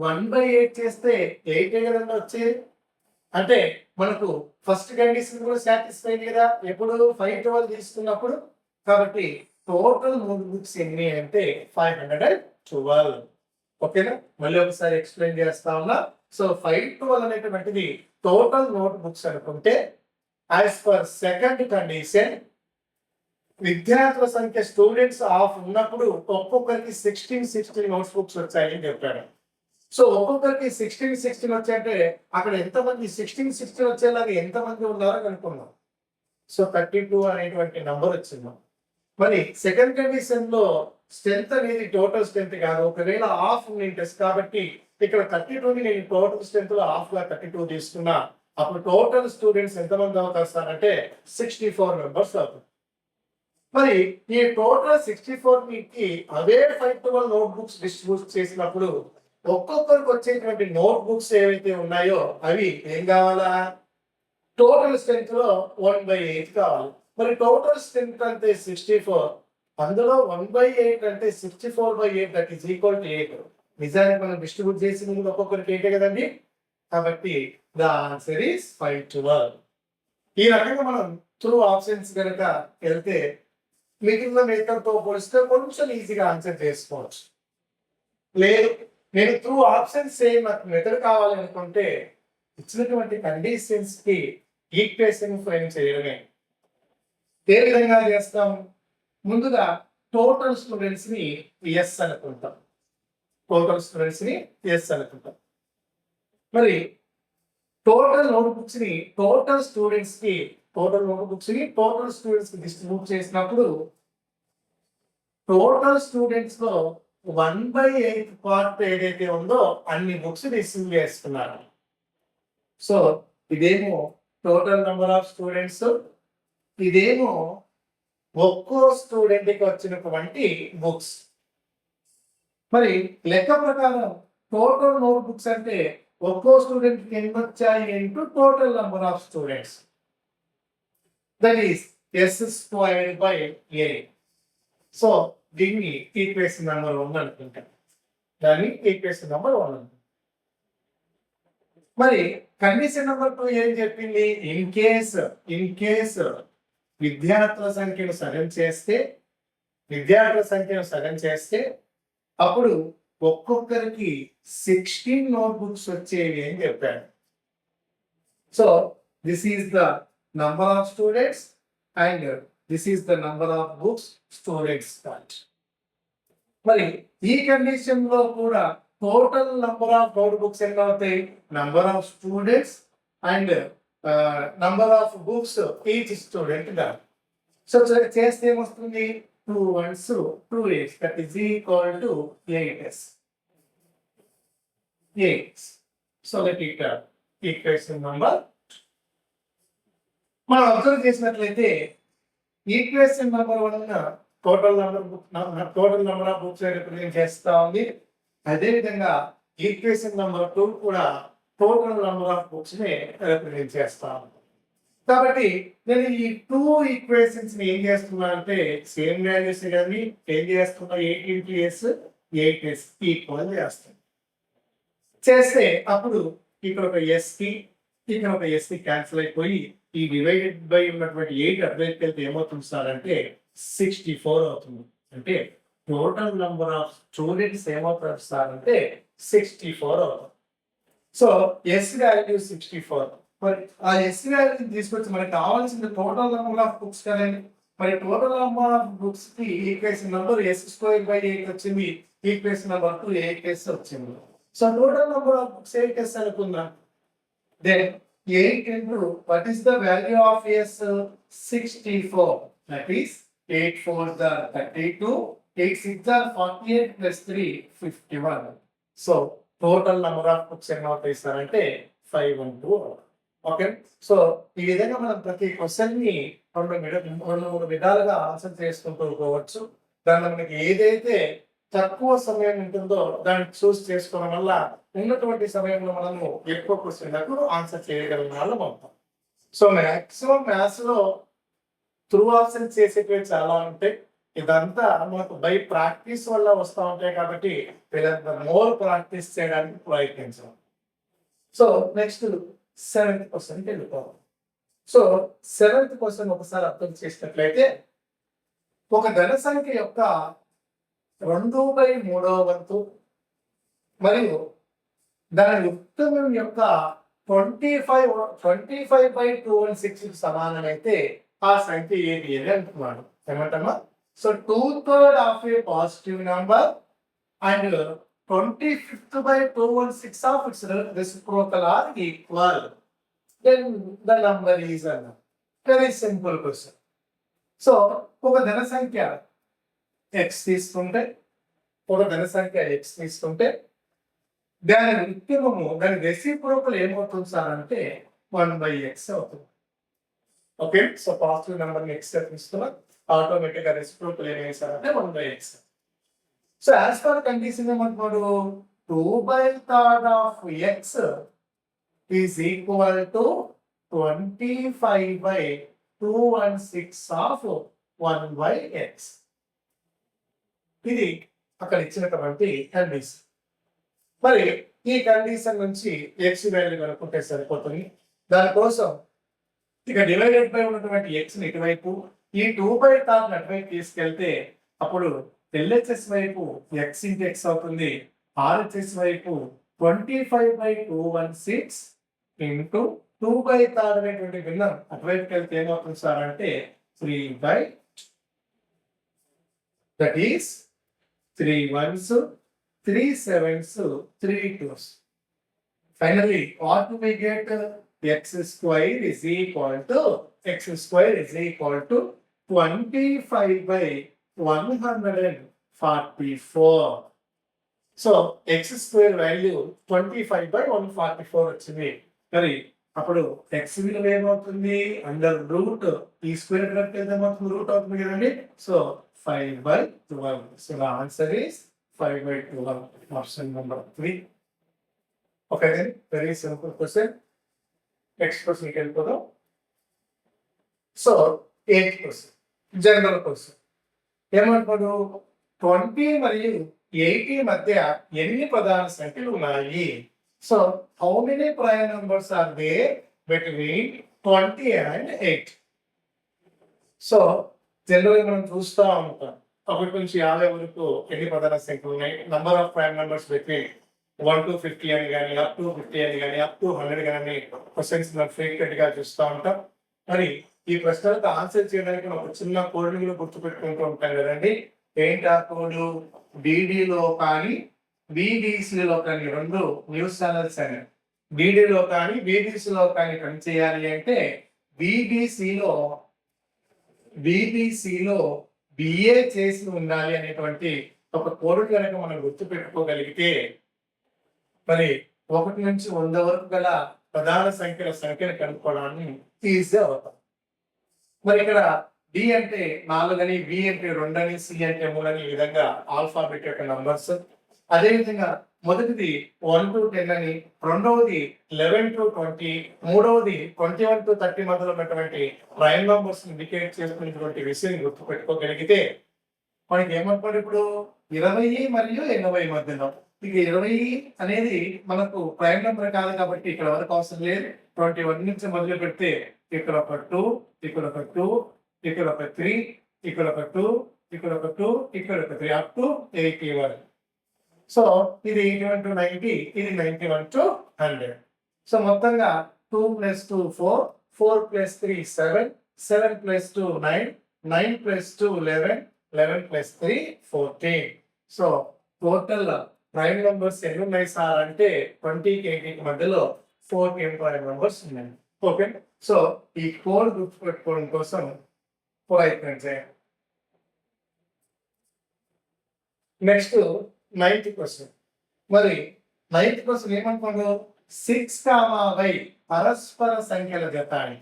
1/8 చేస్తే 8 కదండి వచ్చేది. అంటే మనకు ఫస్ట్ కండిషన్ కూడా సాటిస్ఫై కదా ఎప్పుడు 512 తీసుకున్నప్పుడు. కాబట్టి టోటల్ నోట్ బుక్స్ ఎన్ని అంటే 512. ఓకేనా, మళ్ళీ ఒకసారి ఎక్స్ప్లెయిన్ చేస్తా ఉన్నా. సో 512 అనేటువంటిది టోటల్ నోట్ బుక్స్ అనుకుంటే యాజ్ పర్ సెకండ్ కండిషన్ విద్యార్థుల సంఖ్య స్టూడెంట్స్ ఆఫ్ ఉన్నప్పుడు ఒక్కొక్కరికి 16 నోట్స్ బుక్స్ వచ్చాయని చెప్పాడు. సో ఒక్కొక్కరికి 16 వచ్చాయంటే అక్కడ ఎంతమంది 16 వచ్చేలాగా ఎంతమంది ఉన్నారో కనుక్కున్నాం. సో 32 అనేటువంటి నంబర్ వచ్చింది. మరి సెకండ్ కండిషన్ లో స్ట్రెంత్ అనేది టోటల్ స్ట్రెంత్ కాదు, ఒకవేళ హాఫ్ టెస్ట్ కాబట్టి ఇక్కడ 32ని నేను టోటల్ స్ట్రెంత్ లో హాఫ్ గా 32 తీసుకున్నా, అప్పుడు టోటల్ స్టూడెంట్స్ ఎంతమంది అవుతారు సార్ అంటే 64 మెంబర్స్ అవుతారు. మరి ఈ టోటల్ 64 కి అవే 512 నోట్ బుక్స్ డిస్ట్రిబ్యూట్ చేసినప్పుడు ఒక్కొక్కరికి వచ్చేటువంటి నోట్ బుక్స్ ఏవైతే ఉన్నాయో అవి ఏం కావాలా, టోటల్ స్ట్రెంత్ లో 1/8 కావాలి. మరి టోటల్ స్ట్రెంత్ అంటే 64, అందులో 1/8 అంటే 64/8 దట్ ఈస్ ఈక్వల్ టు 8. నిజానికి మనం డిస్ట్రిబ్యూట్ చేసిన ఒక్కొక్కరికి 8 కదండి, కాబట్టి ద ఆన్సర్ ఈస్ 512. ఈ రకంగా మనం త్రూ ఆప్షన్స్ కనుక వెళ్తే మిగిలిన మెథడ్ తో పోలిస్తే కొంచెం ఈజీగా ఆన్సర్ చేసుకోవచ్చు. లేదు నేను త్రూ ఆప్షన్స్ నాకు మెథడ్ కావాలనుకుంటే ఇచ్చినటువంటి కండిషన్స్ కి ఈక్వేషన్ ఫ్రేమ్ చేయడమే. ఏ విధంగా చేస్తాం, ముందుగా టోటల్ స్టూడెంట్స్ ని ఎస్ అనుకుంటాం. టోటల్ స్టూడెంట్స్ ని ఎస్ అనుకుంటాం. మరి టోటల్ నోట్బుక్స్ ని టోటల్ స్టూడెంట్స్ కి డిస్ట్రిబ్యూట్ చేసినప్పుడు టోటల్ స్టూడెంట్స్ లో 1/8 పార్ట్ ఏదైతే ఉందో అన్ని బుక్స్ డిస్ట్రిబ్యూట్ చేస్తున్నారు. సో ఇదేమో టోటల్ నెంబర్ ఆఫ్ స్టూడెంట్స్, ఇదేమో ఒక్కో స్టూడెంట్ కి వచ్చినటువంటి బుక్స్. మరి లెక్క ప్రకారం టోటల్ నోట్ బుక్స్ అంటే ఒక్కో స్టూడెంట్ కి ఎన్ని వచ్చాయి into total number of students, that is S²/A. So దీన్ని ఈక్వేషన్ నెంబర్ 1 అనుకుంటాం. మరి కండిషన్ నెంబర్ 2 ఏం చెప్పింది, ఇన్ కేస్ విద్యార్థుల సంఖ్యను సగం చేస్తే అప్పుడు ఒక్కొక్కరికి 16 నోట్బుక్స్ వచ్చేవి అని చెప్పాడు. So this is the number of students and this is the number of books students got. మరి ఈ కండిషన్ లో కూడా total number of note books ఎన్ని అవుతాయి, number of students and number of books each student గా. So చేస్తే ఏమొస్తుంది, 2 1s 2 8 that is equal to 8s. So that equation number. మనం అబ్జర్వ్ చేసినట్లయితే equation number 1 total number of books represent చేస్తా ఉంది. అదేవిధంగా ఈక్వేషన్ నెంబర్ 2 కూడా టోటల్ నెంబర్ ఆఫ్ బుక్స్ ని రిప్రజెంట్ చేస్తా ఉంది. కాబట్టి నేను ఈ 2 ఈక్వేషన్స్ ని ఏం చేస్తున్నా అంటే సేమ్ వాల్యూస్ కానీ ఏం చేస్తున్నా 8 ఈక్వల్ చేస్తాను. చేస్తే అప్పుడు ఇక్కడ ఒక ఎస్కి ఇక్కడ ఒక ఎస్కి క్యాన్సిల్ అయిపోయి ఈ డివైడెడ్ బై ఉన్నటువంటి 8 అటువైపు వెళ్తే ఏమవుతుంది సార్ అంటే 64 అవుతుంది. అంటే టోటల్ నంబర్ ఆఫ్ స్టూడెంట్స్ ఏమవుతారు సార్ అంటే 64 అవుతుంది. So S value 64. మరి ఆ ఎస్ వాల్యూ తీసుకొచ్చి మనకి కావాల్సిన టోటల్ నెంబర్ ఆఫ్ బుక్స్ కదండి. మరి టోటల్ నెంబర్ ఆఫ్ బుక్స్ కి ఈక్వేషన్ నెంబర్ S²/8 వచ్చింది, ఈక్వేషన్ నెంబర్ 2 8s వచ్చింది. So total number of books 8s అనుకుందాం. Then 8 into what is the value of S? 64. That is 8 4s are 32, 8 6s are 48 plus 3 51. So total number of books ఎన్ని అవుతాయి sir అంటే 512. Okay, so ఈ విధంగా మనం ప్రతి question ని 2-3 విధాలుగా ఆన్సర్ చేసుకుంటూ పోవచ్చు. దానిలో మనకి ఏదైతే తక్కువ సమయం ఉంటుందో దాన్ని చూస్ చేసుకోవడం వల్ల ఉన్నటువంటి సమయంలో మనము ఎక్కువ క్వశ్చన్లకు ఆన్సర్ చేయగలిగిన వాళ్ళం అవుతాం. సో మాక్సిమం మ్యాథ్స్ లో త్రూ ఆప్షన్స్ చేసేటివి చాలా ఉంటాయి. ఇదంతా మనకు బై ప్రాక్టీస్ వల్ల వస్తూ ఉంటాయి కాబట్టి మోర్ ప్రాక్టీస్ చేయడానికి ప్రయత్నించాం. సో నెక్స్ట్ 7th క్వశ్చన్కి వెళ్ళిపోవాలి. సో 7th క్వశ్చన్ ఒకసారి అర్థం చేసినట్లయితే ఒక ధన సంఖ్య యొక్క 2/3వ వంతు మరియు దాని ఉత్తమం యొక్క 25/216 సమానమైతే ఆ సంఖ్య ఏది అని అంటున్నాడు. ఏమంటామా? So 2/3 of a positive number and 25th by 216 of its reciprocal are equal, then the number is a very simple question. So ఒక ధన సంఖ్య x తీసుకుంటే దాని ఉత్పన్నము దాని రెసిప్రోకల్ ఏమవుతుంది సార్ అంటే 1/x అవుతుంది. ఓకే, సో పాజిటివ్ నెంబర్ ని x తీసుకున్నా ఆటోమేటిక్ గా రెసిప్రోకల్ ఏమేమి సార్ అంటే 1/x. So as per condition ఏమంటున్నాడు 2/3 of x is equal to 25/216 of 1/x. ఇది అక్కడ ఇచ్చినటువంటి కండిషన్. మరి ఈ కండిషన్ నుంచి x వాల్యూ కనుక్కుంటే సరిపోతుంది. దానికోసం ఇక డివైడెడ్ బై ఉన్నటువంటి x ని ఇటువైపు, ఈ 2/3 అటువైపు తీసుకెళ్తే అప్పుడు LHS వైపు x into x అవుతుంది, RHS వైపు 25/216 into 2/3 అనేటువంటి భిన్నం అటువైపుకి వెళ్తే ఏమవుతుంది సార్ అంటే 3/2. That is 3 ones, 3 sevens, 3 twos. Finally, what do we get? X square is equal to 25/144. So x square value 25/144 వచ్చింది. మరి అప్పుడు x విలువ ఏమవుతుంది అండర్ రూట్ ఈ స్క్వేర్ బ్రాకెట్ ఏమవుతుంది రూట్ అవుతుంది కదండి. So 5/12. So the answer is 5/12. Option number 3. Okay then, very simple question. Next question కి వెళ్ళిపోదాం. So 8th question, general question. ఏమంటాడు 20 మరియు 80 మధ్య ఎన్ని ప్రధాన సంఖ్యలు ఉన్నాయి? So how many prime numbers are there between 20 and 8? So general మనం చూస్తూ ఉంటాం 1 నుంచి 50 వరకు ఎన్ని ప్రధాన సంఖ్యలు ఉన్నాయి, number of prime numbers between 1 to 50 అని కానీ అప్ టు 50 అని కానీ అప్ టు 100 కానీ క్వశ్చన్స్ మనం ఫ్రీక్వెంట్ గా చూస్తూ ఉంటాం. మరి ఈ ప్రశ్నలకు ఆన్సర్ చేయడానికి ఒక చిన్న కోడ్ కూడా గుర్తుపెట్టుకుంటూ ఉంటాం కదండి. ఏంటి ఆ కోడ్? బీడీలో కానీ బీబీసీలో కానీ, రెండు న్యూస్ ఛానల్స్ అని బీడీలో కానీ బీబీసీలో కానీ పని చేయాలి అంటే బీబీసీలో బిఏ చేసి ఉండాలి అనేటువంటి ఒక కోడ్ కనుక మనం గుర్తు పెట్టుకోగలిగితే మరి 1 నుంచి 100 వరకు గల ప్రధాన సంఖ్యను కనుక్కోవడాన్ని ఈజీ అవుతాం. మరి ఇక్కడ డి అంటే 4 అని, బి అంటే 2 అని, సి అంటే 3 అని, ఈ విధంగా ఆల్ఫాబెట్ యొక్క నంబర్స్. అదేవిధంగా మొదటిది 1 to 10 అని, రెండవది 11 to 20, మూడవది 21 to 30 మధ్యలో ఉన్నటువంటి ప్రైమ్ నంబర్స్ ఇండికేట్ చేస్తున్నటువంటి విషయం గుర్తు పెట్టుకోగలిగితే మనకి ఏమనుకోండి ఇప్పుడు 20 మరియు 80 మధ్యలో. ఇక 20 అనేది మనకు ప్రైమ్ నెంబర్ కాదు కాబట్టి ఇక్కడ వరకు అవసరం లేదు. 21 నుంచి మొదలు పెడితే ఇక్కడ ఒక 2, ఇక్కడ ఒక 2, ఇక్కడ ఒక 3, ఇక్కడ ఒక 2, ఇక్కడ ఒక 2, ఇక్కడ ఒక 3 అప్ టు 80 వరకు. సో ఇది 81 to 90, ఇది 91 to 100. సో మొత్తంగా 2 + 2 4, 4 + 3 7, 7 + 2 9, 9 + 2 11, 11 + 3 14. సో టోటల్ ప్రైమ్ నంబర్స్ ఎన్ని ఉన్నాయి సార్ అంటే 20కి 80కి మధ్యలో 14 ప్రైమ్ నంబర్స్ ఉన్నాయి. ఓకే, సో ఈ కోడ్ గుర్తుపెట్టుకోవడం కోసం ప్రయత్నం చేయండి. Next 9th question. మరి 9th క్వశ్చన్ ఏమనుకోండి 6, y పరస్పర సంఖ్యల జత అని.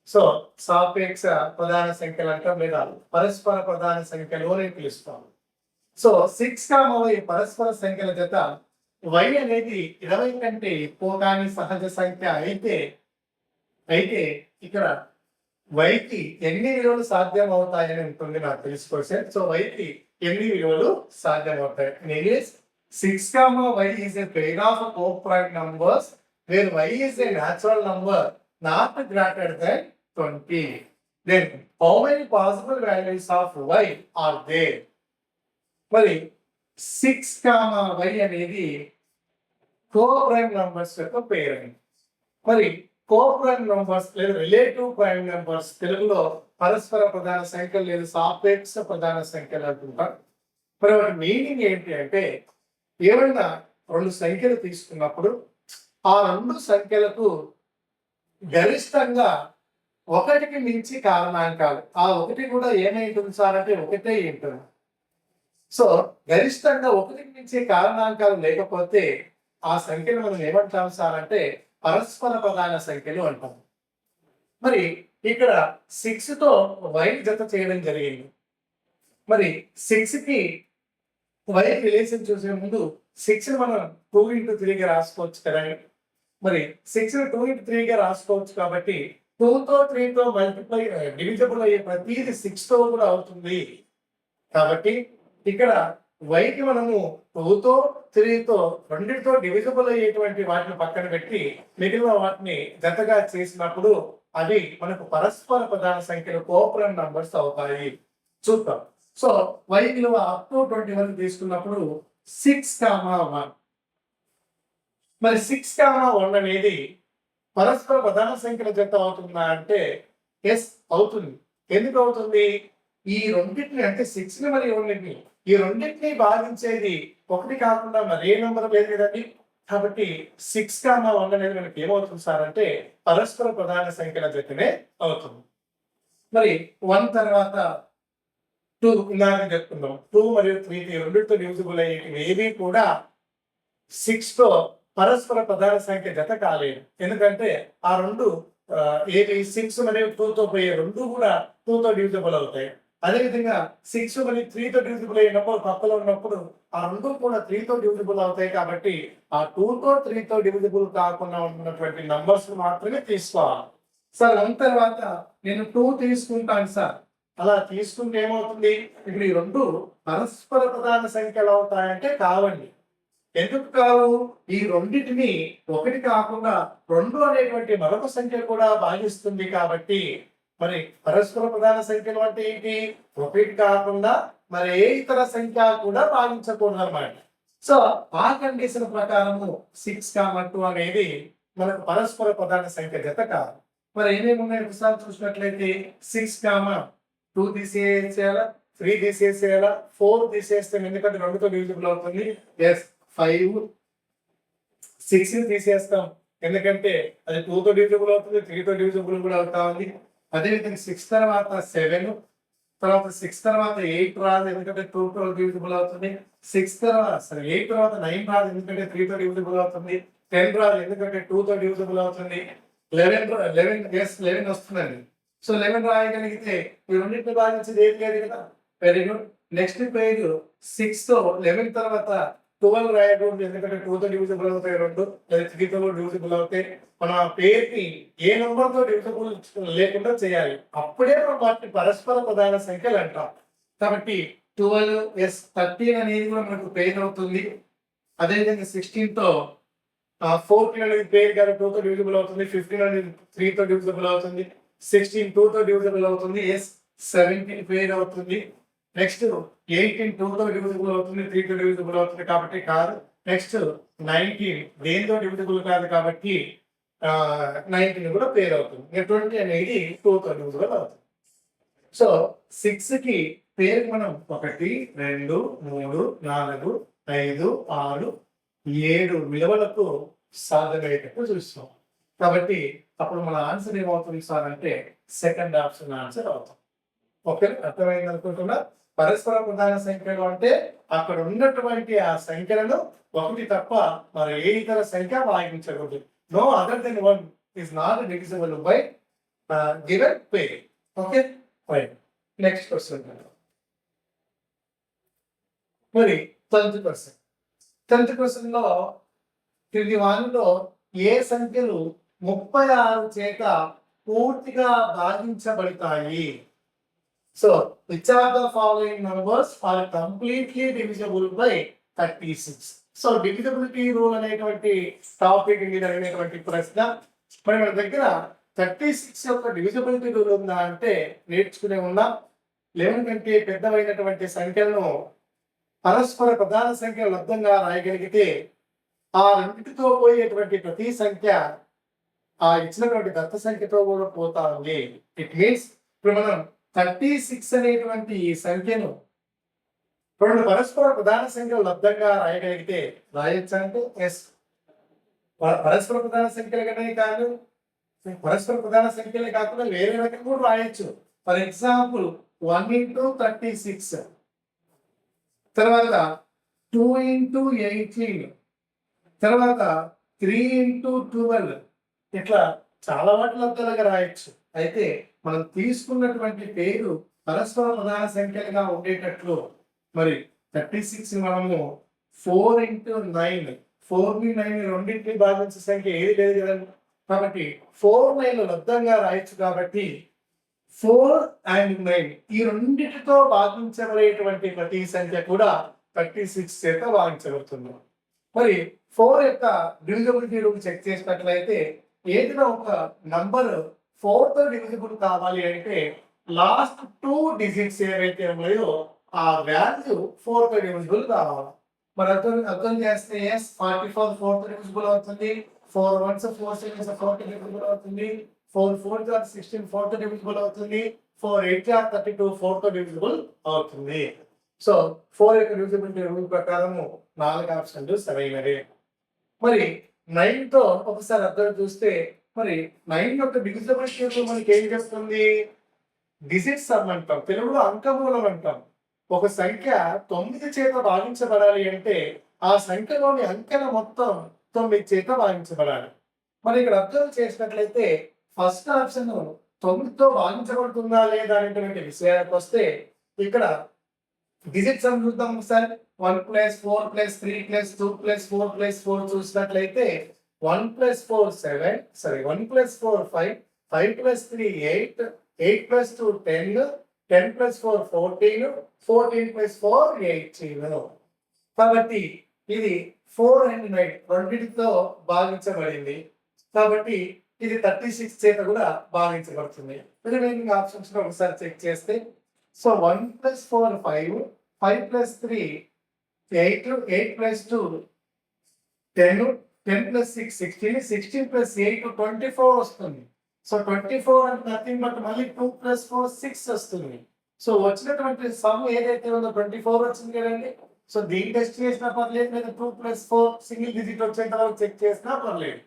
సో సాపేక్ష ప్రధాన సంఖ్యలు అంటాం లేదా పరస్పర ప్రధాన సంఖ్యలు అని పిలుస్తాం. సో 6, y పరస్పర సంఖ్యల జత. y అనేది 20 కంటే ఎక్కువ కానీ సహజ సంఖ్య అయితే ఇక్కడ y కి ఎన్ని విలువలు సాధ్యం అవుతాయని ఉంటుంది నాకు తెలుసుకోవచ్చు. సో y కి ఎన్ని విలువలు సాధ్యం అవుతాయి? 6, y is a pair of co-prime numbers where y is a natural number not greater than 20. Then how many possible values of y are there? మరి 6, y అనేది co-prime numbers యొక్క పేరు. మరి co-prime numbers లేదా రిలేటివ్ ప్రైమ్ నెంబర్స్ తెలుగులో పరస్పర ప్రధాన సంఖ్యలు లేదా సాపేక్ష ప్రధాన సంఖ్యలు అంటుంటారు. మరి వాటి మీనింగ్ ఏంటి అంటే ఏమైనా రెండు సంఖ్యలు తీసుకున్నప్పుడు ఆ రెండు సంఖ్యలకు గరిష్టంగా ఒకటికి మించి కారణాంకాలు, ఆ ఒకటి కూడా ఏమై ఉంటుంది సార్ అంటే ఒకటే ఉంటుంది. సో గరిష్టంగా ఒకటికి మించి కారణాంకాలు లేకపోతే ఆ సంఖ్యను మనం ఏమంటాం సార్ అంటే పరస్పర ప్రధాన సంఖ్యలు అంటాం. మరి ఇక్కడ 6 తో y జత చేయడం జరిగింది. మరి 6 కి y రిలేషన్ చూసే ముందు 6 మనం 2 into 3 గా రాసుకోవచ్చు కదండి. మరి 6 2 into 3 గా రాసుకోవచ్చు కాబట్టి 2 తో 3 తో మల్టిప్లై డివిజబుల్ అయ్యే ప్రతిది 6 తో కూడా అవుతుంది. కాబట్టి ఇక్కడ y కి మనము 2 తో 3 తో రెండిటితో డివిజబుల్ అయ్యేటువంటి వాటిని పక్కన పెట్టి మిగిలిన వాటిని జతగా చేసినప్పుడు అవి మనకు పరస్పర ప్రధాన సంఖ్యలు కోఆపరెంట్ నంబర్స్ అవుతాయి. చూద్దాం. సో y విలువ అప్ టు 20 వరకు తీసుకున్నప్పుడు 6,1. మరి 6,1 అనేది పరస్పర ప్రధాన సంఖ్యల జత అవుతుందా అంటే ఎస్ అవుతుంది. ఎందుకు అవుతుంది? ఈ రెండింటిని అంటే 6 ని మరి రెండింటిని ఈ రెండింటిని భాగించేది ఒకటి కాకుండా మరి ఏ నెంబర్ లేదు కదండి. కాబట్టి 6,1 అనేది మనకి ఏమవుతుంది సార్ అంటే పరస్పర ప్రధాన సంఖ్యల జతనే అవుతుంది. మరి 1 తర్వాత 2 ఇందాక చెప్పుకుందాం. 2 మరియు 3 రెండింటితో డివిజిబుల్ అయ్యేవి ఏవి కూడా 6 తో పరస్పర ప్రధాన సంఖ్య జత కాలేదు. ఎందుకంటే ఆ రెండు ఏవి 6 మరియు 2 తో పోయే రెండు కూడా 2 తో డివిజిబుల్ అవుతాయి. అదేవిధంగా 6 మరియు 3 తో డివిజిబుల్ అయినప్పుడు పక్కలో ఉన్నప్పుడు ఆ రెండు కూడా 3 తో డివిజిబుల్ అవుతాయి. కాబట్టి ఆ 2 తో 3 తో డివిజిబుల్ కాకుండా ఉన్నటువంటి నంబర్స్ మాత్రమే తీసుకోవాలి. సార్ 1 తర్వాత నేను 2 తీసుకుంటాను సార్. అలా తీసుకుంటే ఏమవుతుంది? ఇప్పుడు ఈ రెండు పరస్పర ప్రధాన సంఖ్యలు అవుతాయంటే కావండి. ఎందుకు కావు? ఈ రెండింటిని ఒకటి కాకుండా 2 అనేటువంటి మరొక సంఖ్య కూడా భాగిస్తుంది. కాబట్టి మరి పరస్పర ప్రధాన సంఖ్యలు అంటే ఏంటి? ఒకటి కాకుండా మరి ఏ ఇతర సంఖ్య కూడా భాగించకూడదు అన్నమాట. సో ఆ కండిషన్ ప్రకారము 6,2 అనేది మనకు పరస్పర ప్రధాన సంఖ్య జత కాదు. మరి ఏమేమి ఉన్నాయి ఒకసారి చూసినట్లయితే 6,2 తీసేయాలా, 3 తీసేసేయాలా, 4 తీసేస్తే ఎందుకంటే 2తో డివిజిబుల్ అవుతుంది. ఎస్ 5, 6 తీసేస్తాం ఎందుకంటే అది 2 తో డివిజిబుల్ అవుతుంది, 3 తో డివిజిబుల్ కూడా అవుతా ఉంది. అదేవిధంగా 6 తర్వాత 7, తర్వాత 6 తర్వాత 8 రాదు ఎందుకంటే 2 తో డివిజిబుల్ అవుతుంది. 6 తర్వాత 8 తర్వాత 9 రాదు ఎందుకంటే 3 తో డివిజిబుల్ అవుతుంది. 10 రాదు ఎందుకంటే 2 తో డివిజిబుల్ అవుతుంది. 11 వస్తుందండి. సో 11 రాయగలిగితే ఈ రెండింటిని భాగించేది ఏది లేదు కదా. Very good. నెక్స్ట్ పేజ్ 6 తో 11 తర్వాత 12 రాయకూడదు ఎందుకంటే 2 తో డివిజిబుల్ అవుతాయి రెండు, లేదా 3 తో డివిజిబుల్ అవుతాయి. మన పేరుకి ఏ నెంబర్ తో డివిజిబుల్ లేకుండా చేయాలి. అప్పుడే మనం వాటిని పరస్పర ప్రధాన సంఖ్యలు అంటాం. కాబట్టి 12 13 అనేది కూడా మనకు పేరు అవుతుంది. అదేవిధంగా 16 తో 14 అనేది పేరు గారు 2 తో డివిజిబుల్ అవుతుంది. 15 అనేది 3 తో డివిజిబుల్ అవుతుంది. 16 2 తో డివిజిబుల్ అవుతుంది. 17 పేరు అవుతుంది. నెక్స్ట్ 18 2 తో డివిజిబుల్ అవుతుంది, 3 తో డివిజిబుల్ అవుతుంది కాబట్టి కాదు. నెక్స్ట్ 19 దేనితో డివిజిబుల్ కాదు కాబట్టి 19 కూడా పేరు అవుతుంది. 20 అనేది 2 తో డివిజిబుల్ అవుతుంది. సో 6 కి పేరు మనం 1 2 3 4 5 6 7 విలువలకు సాధనయ్యేటట్టు చూస్తాం. కాబట్టి అప్పుడు మన ఆన్సర్ ఏమవుతుంది సార్ అంటే సెకండ్ ఆప్షన్ ఆన్సర్ అవుతుంది. ఓకే, అర్థమైంది అనుకుంటున్నా. పరస్పర ప్రధాన సంఖ్యలు అంటే అక్కడ ఉన్నటువంటి ఆ సంఖ్యలను ఒకటి తప్ప మరి ఏ ఇతర సంఖ్య భాగించకూడదు. No other then 1 is not divisible by given pair. Okay fine. Next question. మరి 10th క్వశ్చన్ లో క్రింది వానిలో ఏ సంఖ్యలు 36 చేత పూర్తిగా భాగించబడతాయి? So, which are the following numbers are completely divisible by 36? So, divisibility rule అనేటువంటి టాపిక్ మీద అనేటువంటి ప్రశ్న. మరి మన దగ్గర 36 యొక్క డివిజిబిలిటీ రూల్ ఉందా అంటే నేర్చుకునే ఉన్నాం. 11 కంటే పెద్దవైనటువంటి సంఖ్యలను పరస్పర ప్రధాన సంఖ్య లబ్ధంగా రాయగలిగితే ఆ రెండింటితో పోయేటువంటి ప్రతి సంఖ్య ఆ ఇచ్చినటువంటి దత్త సంఖ్యతో కూడా పోతా ఉంది. ఇట్ మీన్స్ ఇప్పుడు మనం 36 అనేటువంటి ఈ సంఖ్యను రెండు పరస్పర ప్రధాన సంఖ్యలు లబ్ధంగా రాయగలిగితే రాయొచ్చు అంటే ఎస్. పరస్పర ప్రధాన సంఖ్యలు కనే కాదు, పరస్పర ప్రధాన సంఖ్యలే కాకుండా వేరే రకంగా కూడా రాయొచ్చు. ఫర్ ఎగ్జాంపుల్ 1 into 36, తర్వాత 2 into 18, తర్వాత 3 into 12, ఇట్లా చాలా వాటి లబ్ధాలుగా రాయొచ్చు. అయితే మనం తీసుకున్నటువంటి పేరు పరస్పర ప్రధాన సంఖ్యలుగా ఉండేటట్లు మరి 36 మనము 4 into 9, 4ని 9 రెండింటిని భాగించే సంఖ్య ఏది లేదు కదండి. కాబట్టి 4 9 లబ్ధంగా రాయొచ్చు. కాబట్టి 4 and 9 ఈ రెండింటితో భాగించబడేటువంటి ప్రతి సంఖ్య కూడా 36 చేత భాగించబడుతుంది. మరి 4 యొక్క డివిజిబిలిటీ రూల్ చెక్ చేసినట్లయితే ఏదైనా ఒక నంబర్ 4 తో డివిజిబుల్ కావాలి అంటే లాస్ట్ 2 డిజిట్స్ ఏవైతే ఉన్నాయో ఆ వాల్యూ 4 తో డివిజిబుల్ కావాలి. మరి అర్థం చేస్తే ఎస్ 44 4 తో డివిజిబుల్ అవుతుంది, 4 1s 4 7s 4 తో డివిజిబుల్ అవుతుంది, 4 4s 16 4 తో డివిజిబుల్ అవుతుంది, 4 8s 32 4 తో డివిజిబుల్ అవుతుంది. సో 4 యొక్క డివిజిబిలిటీ రూల్ ప్రకారము 4 ఆప్షన్లు సరైనవే. మరి 9 తో ఒకసారి అర్థం చూస్తే మరి 9 యొక్క డివిజిబిలిటీ మనకి ఏం చేస్తుంది? డిజిట్ సమ్ అంటాం, తెలుగులో అంకమూలం అంటాం. ఒక సంఖ్య 9 చేత భాగించబడాలి అంటే ఆ సంఖ్యలోని అంకెల మొత్తం 9 చేత భాగించబడాలి. మరి ఇక్కడ అబ్జర్వ్ చేసినట్లయితే ఫస్ట్ ఆప్షన్ 9తో భాగించబడుతుందా లేదా అనేటువంటి విషయానికి వస్తే ఇక్కడ డిజిట్ సమ్ చూద్దాం ఒకసారి. 1 + 4 + 3 + 2 + 4 + 4 చూసినట్లయితే 1 + 4 7, 1 + 4 5, 5 + 3 8, 8 + 2 10, 10 + 4 14, 14 + 4 18. కాబట్టి ఇది 4 and 9 రెండింటితో భాగించబడింది. కాబట్టి ఇది 36 చేత కూడా భాగించబడుతుంది. రిమైనింగ్ ఆప్షన్స్ ఒకసారి చెక్ చేస్తే సో 1 + 4 5, 5 + 3 8, 8 + 2 10, 10 + 6 16, 16 + 8 24 వస్తుంది. సో 24 అంటే నథింగ్ బట్ మళ్ళీ 2 + 4 6 వస్తుంది. సో వచ్చినటువంటి సమ్ ఏదైతే ఉందో 24 వచ్చింది కదండి. సో దీన్ని టెస్ట్ చేసినా పర్లేదు, లేదా 2 + 4 సింగిల్ డిజిట్ వచ్చేంత వరకు చెక్ చేసినా పర్లేదు.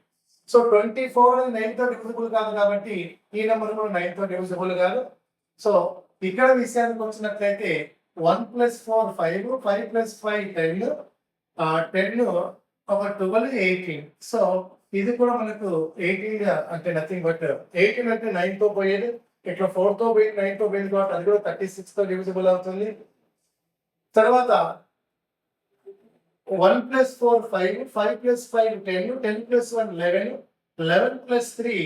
సో 24 అనేది 9 తో డివిజిబుల్ కాదు కాబట్టి ఈ నెంబర్ కూడా 9 తో డివిజిబుల్ కాదు. సో ఇక్కడ విషయానికి వచ్చినట్లయితే 1 + 4 5, 5 + 5 10, 10 ఒక 12 18. సో ఇది కూడా మనకు 18 అంటే నథింగ్ బట్ 18 అంటే 9 తో పోయేది, ఇట్లా 4 తో పోయి 9 తో పోయింది కాబట్టి అది కూడా 36 తో డివిజిబుల్ అవుతుంది. తర్వాత 1 + 4 5, 5 + 5 10, 10 + 1 11, 11 + 3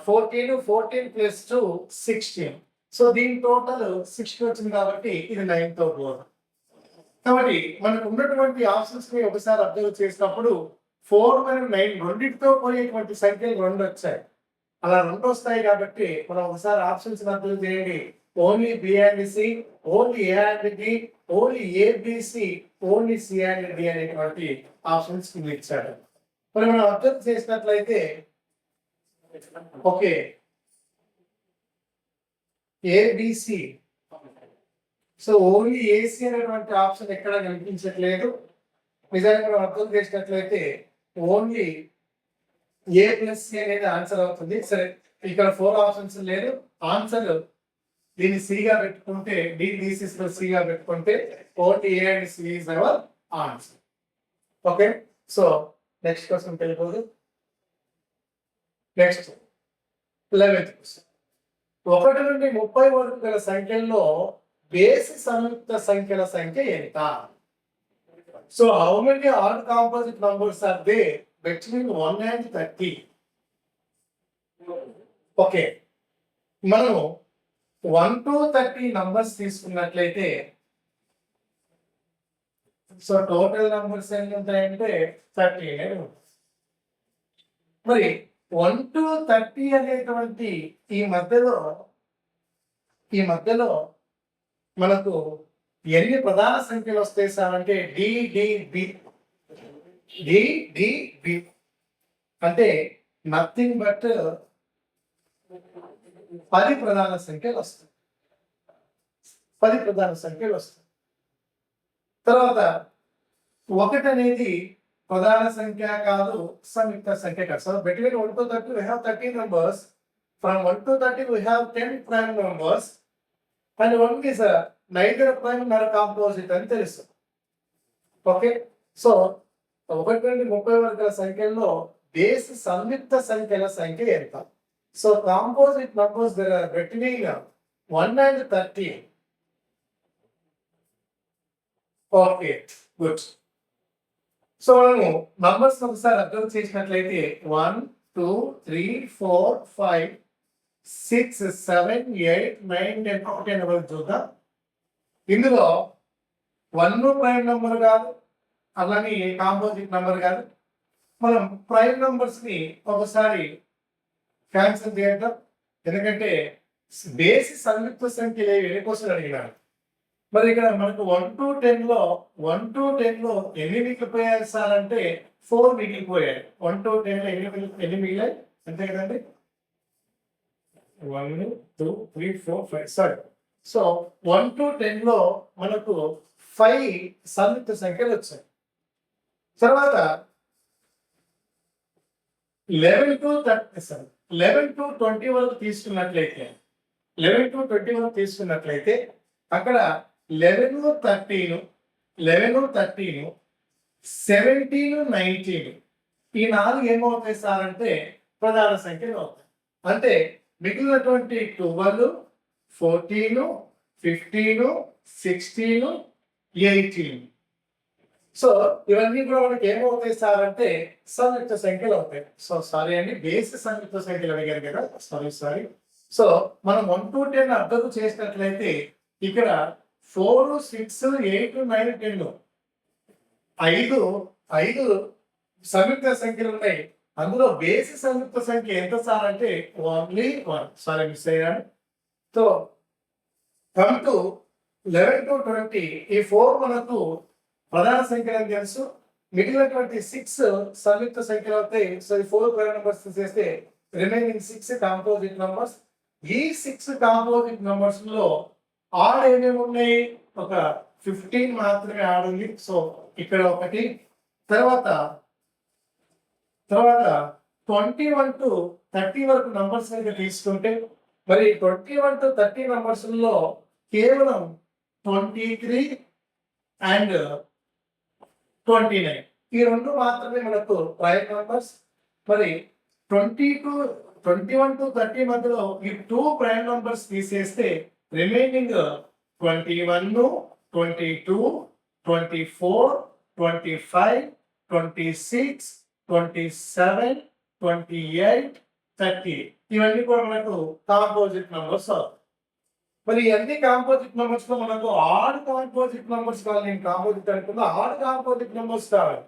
14, 14 + 2 16. సో దీని టోటల్ 60 వచ్చింది కాబట్టి ఇది 9 తో పోదు. కాబట్టి మనకు ఉన్నటువంటి ఆప్షన్స్ ని ఒకసారి అబ్జర్వ్ చేసినప్పుడు 4 మరియు 9 రెండింటితో పోయేటువంటి సంఖ్యలు 2 వచ్చాయి. అలా 2 వస్తాయి కాబట్టి మనం ఒకసారి ఆప్షన్స్ అబ్జర్వ్ చేయండి. Only B and C, only A and D, only ABC, only C and D అనేటువంటి ఆప్షన్స్ ఇచ్చాడు. మరి మనం అబ్జర్వ్ చేసినట్లయితే okay ABC, so only AC అనేటువంటి ఆప్షన్ ఎక్కడ కనిపించట్లేదు. నిజానికి మనం అర్థం చేసినట్లయితే ఓన్లీ ఏ ప్లస్ సి అనేది ఆన్సర్ అవుతుంది. సరే ఇక్కడ 4 ఆప్షన్స్ లేదు, ఆన్సర్ దీన్ని సిగా పెట్టుకుంటే డి తీసేసిన సిగా పెట్టుకుంటే only A and C is our answer. Okay, so next question వెళ్ళిపోదు. Next 11th question. 1 నుండి 30 వరకు గల సంఖ్యల్లో బేసి సంయుక్త సంఖ్యల సంఖ్య ఎంత? So how many odd composite numbers are there between 1 and 30? Okay, మనము 1 to 30 నంబర్స్ తీసుకున్నట్లయితే సో టోటల్ నంబర్స్ ఎన్ని ఉంటాయంటే 30. మరి 1 to 30 అనేటువంటి ఈ మధ్యలో మనకు ఎన్ని ప్రధాన సంఖ్యలు వస్తాయి సార్ అంటే డిడిబి అంటే నథింగ్ బట్ 10 ప్రధాన సంఖ్యలు వస్తాయి. 10 ప్రధాన సంఖ్యలు వస్తాయి. తర్వాత 1 అనేది ప్రధాన సంఖ్య కాదు, సంయుక్త సంఖ్య కాదు. So between 1 to 30 we have 30 numbers. From 1 to 30 we have 10 prime numbers and 1 is neither prime nor composite అని తెలుసు. ఓకే, సో 1 నుండి 30 వరకు గల సంఖ్యల్లో బేస్ సంయుక్త సంఖ్యల సంఖ్య ఎంత? So composite numbers there are between 1 and 30. Okay, good. So మనము numbers ఒకసారి అబ్జర్వ్ చేసినట్లయితే 1 2 3 4 5 6 7 8 9 10 10 వరకు చూద్దాం. ఇందులో 1 ప్రైమ్ నంబర్ కాదు, అలానే కాంపోజిట్ నంబర్ కాదు. మనం ప్రైమ్ నంబర్స్ ని ఒకసారి క్యాన్సిల్ చేద్దాం, ఎందుకంటే బేసి సంయుక్త సంఖ్యలు ఎన్ని కోసం అడిగినారు. మరి ఇక్కడ మనకు 1 to 10 లో ఎన్ని మిగిలిపోయాయి సార్ అంటే 4 మిగిలిపోయాయి. 1 to 10 లో ఎన్ని మిగిలాయి అంతే కదండి. 1 2 3 4 5 సారీ. సో 1 to 10 లో మనకు 5 సంయుక్త సంఖ్యలు వచ్చాయి. తర్వాత 11 to 20 వరకు తీసుకున్నట్లయితే అక్కడ 11 13 17 19 ఈ 4 ఏమవుతాయి సార్ అంటే ప్రధాన సంఖ్యలు అవుతాయి. అంటే మిగిలినటువంటి 12 14 15 16 18. సో ఇవన్నీ కూడా మనకి ఏమవుతాయి సార్ అంటే సంయుక్త సంఖ్యలు అవుతాయి. సో సారీ అండి, బేస్ సంయుక్త సంఖ్యలు అడిగారు కదా, సారీ. సో మనం 1 to 10 అబ్జర్వ్ చేసినట్లయితే ఇక్కడ 4 6 8 9 10 ఐదు సంయుక్త సంఖ్యలు ఉన్నాయి. అందులో బేసి సంయుక్త సంఖ్య ఎంత సార్ అంటే ఓన్లీ 1. సారీ, మిస్ అయ్యాను. సో కమ్ టు 11 to 20 ఈ 4 మనకు ప్రధాన సంఖ్యలు అని తెలుసు. మిగిలినటువంటి 6 సంయుక్త సంఖ్యలు అవుతాయి. సో ఈ 4 ప్రైమ్ నంబర్స్ తీసేస్తే రిమైనింగ్ 6 కాంపోజిట్ నంబర్స్. ఈ 6 కాంపోజిట్ నంబర్స్ లో ఆడ్ ఏమేమి ఉన్నాయి? ఒక 15 మాత్రమే ఆడ్ ఉంది. సో ఇక్కడ ఒకటి. తర్వాత 21 to 30 వరకు నంబర్స్ కనుక తీసుకుంటే మరి 21 to 30 నంబర్స్ లో కేవలం 23 అండ్ 29 ఈ రెండు మాత్రమే మనకు ప్రైమ్ నంబర్స్. మరి 21 to 30 మధ్యలో ఈ 2 ప్రైమ్ నంబర్స్ తీసేస్తే రిమైనింగ్ 21 22 24 25 26 27 28 30 ఇవన్నీ కూడా మనకు కాంపోజిట్ నంబర్స్. మరి అన్ని కాంపోజిట్ నంబర్స్ లో మనకు ఆడ్ కాంపోజిట్ నంబర్స్ కావాలి. నేను కాంపోజిట్ అనుకున్నా ఆడ్ కాంపోజిట్ నంబర్స్ కావాలి.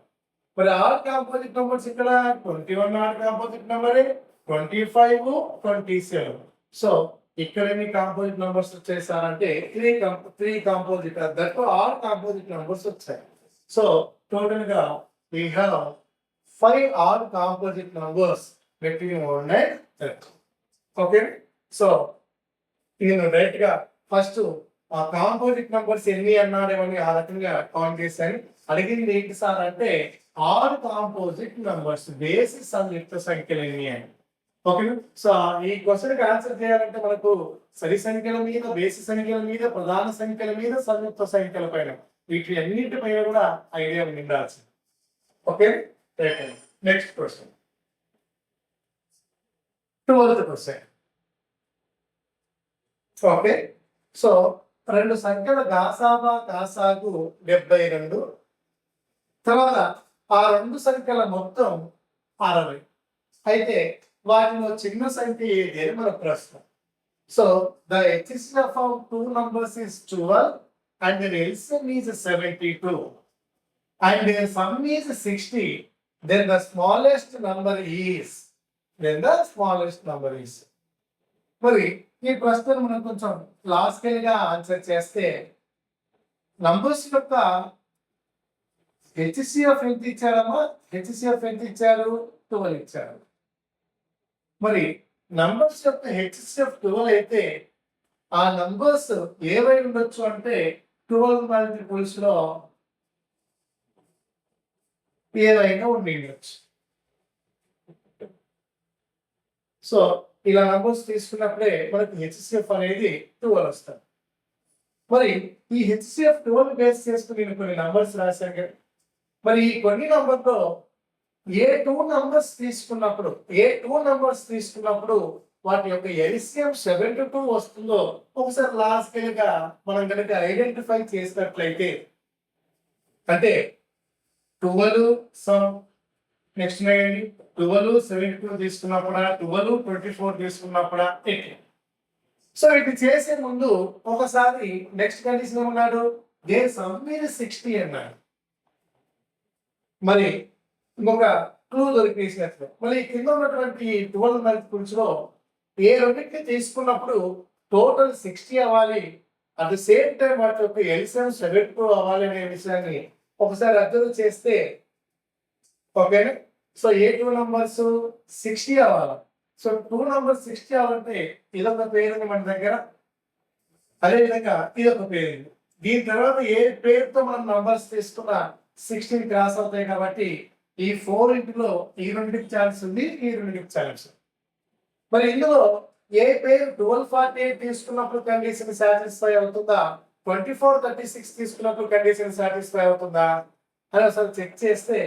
మరి ఆడ్ కాంపోజిట్ నంబర్స్ ఇక్కడ 21 ఆడ్ కాంపోజిట్ నంబరే, 25 27. సో ఇక్కడ ఎన్ని కాంపోజిట్ నంబర్స్ వచ్చేసారంటే 3 composite that odd composite numbers వచ్చాయి. సో టోటల్ గా we have 5 odd composite numbers between 1 and 30. Okay, so నేను డైరెక్ట్ గా ఫస్ట్ ఆ కాంపోజిట్ నంబర్స్ ఎన్ని అన్నాడేమని ఆ రకంగా కౌంట్ చేశాను. అడిగింది ఏంటి సార్ అంటే ఆడ్ కాంపోజిట్ నంబర్స్ బేసి సంయుక్త సంఖ్యలు ఎన్ని అని. ఓకే, సో ఈ క్వశ్చన్ కి ఆన్సర్ చేయాలంటే మనకు సరి సంఖ్యల మీద, బేసి సంఖ్యల మీద, ప్రధాన సంఖ్యల మీద, సంయుక్త సంఖ్యల పైన వీటి అన్నింటిపైన కూడా ఐడియా ఉండాల్సింది. Okay, next question 12th question. Okay, so రెండు సంఖ్యల గాసాబా కాసాగు 72. తర్వాత ఆ రెండు సంఖ్యల మొత్తం 60. అయితే వాటిలో చిన్న సంఖ్య ఏది అని మన ప్రశ్న. So the HCF of 2 numbers is 12 and their LCM is 72 and their sum is 60. Then the smallest number is. మరి ఈ ప్రశ్నను మనం కొంచెం లాజికల్ గా ఆన్సర్ చేస్తే నంబర్స్ యొక్క HCF ఎంత ఇచ్చారమ్మా? HCF ఎంత ఇచ్చారు? 12 ఇచ్చారు. మరి నంబర్స్ యొక్క HCF 12 అయితే ఆ నంబర్స్ ఏవై ఉండొచ్చు అంటే 12 మల్టిపుల్స్ లో ఏదైనా ఉండొచ్చు. సో ఇలా నంబర్స్ తీసుకున్నప్పుడే మనకి హెచ్సిఎఫ్ అనేది 12 వస్తుంది. మరి ఈ హెచ్సిఎఫ్ 12 బేస్ చేసుకుని నేను కొన్ని నంబర్స్ రాశాను కదా. మరి ఈ కొన్ని నంబర్లో ఏ టూ నంబర్స్ తీసుకున్నప్పుడు వాటి యొక్క ఎల్సిఎం 72 వస్తుందో ఒకసారి లాజికల్ గా మనం కనుక ఐడెంటిఫై చేసినట్లయితే, అంటే 12 సమ్ నెక్స్ట్ 12 72 తీసుకున్నప్పుడా 12 24 తీసుకున్నప్పుడా సో ఇది చేసే ముందు ఒకసారి నెక్స్ట్ కండిషన్ ఏమన్నాడు, దే సమ్ మీద 60 అన్నాడు. మరి ఇంకొక క్లూ దొరికేసినట్లు మళ్ళీ కింద ఉన్నటువంటి 12 మల్టిపుల్స్ లో ఏ రెండింటిని తీసుకున్నప్పుడు టోటల్ 60 అవ్వాలి, అట్ ద సేమ్ టైం వాటి యొక్క ఎల్సిఎం 72 అవ్వాలి అనే విషయాన్ని ఒకసారి అబ్జర్వ్ చేస్తే ఓకేనా. సో ఏ టూ నంబర్స్ 60 అవ్వాలి. సో టూ నంబర్స్ 60 అవ్వాలంటే ఇదొక పేరు ఉంది మన దగ్గర, అదేవిధంగా ఇదొక పేరు ఉంది. దీని తర్వాత ఏ పేరుతో మనం నంబర్స్ తీసుకున్న 16 క్రాస్ అవుతాయి కాబట్టి ఈ 4 ఇంటిలో ఈ రెండింటికి ఛాన్స్ ఉంది, ఈ రెండింటికి ఛాన్స్. మరి ఇందులో ఏ పేరు 1248 తీసుకున్నప్పుడు కండిషన్ సాటిస్ఫై అవుతుందా, 2436 తీసుకున్నప్పుడు కండిషన్ సాటిస్ఫై అవుతుందా అని ఒకసారి చెక్ చేస్తే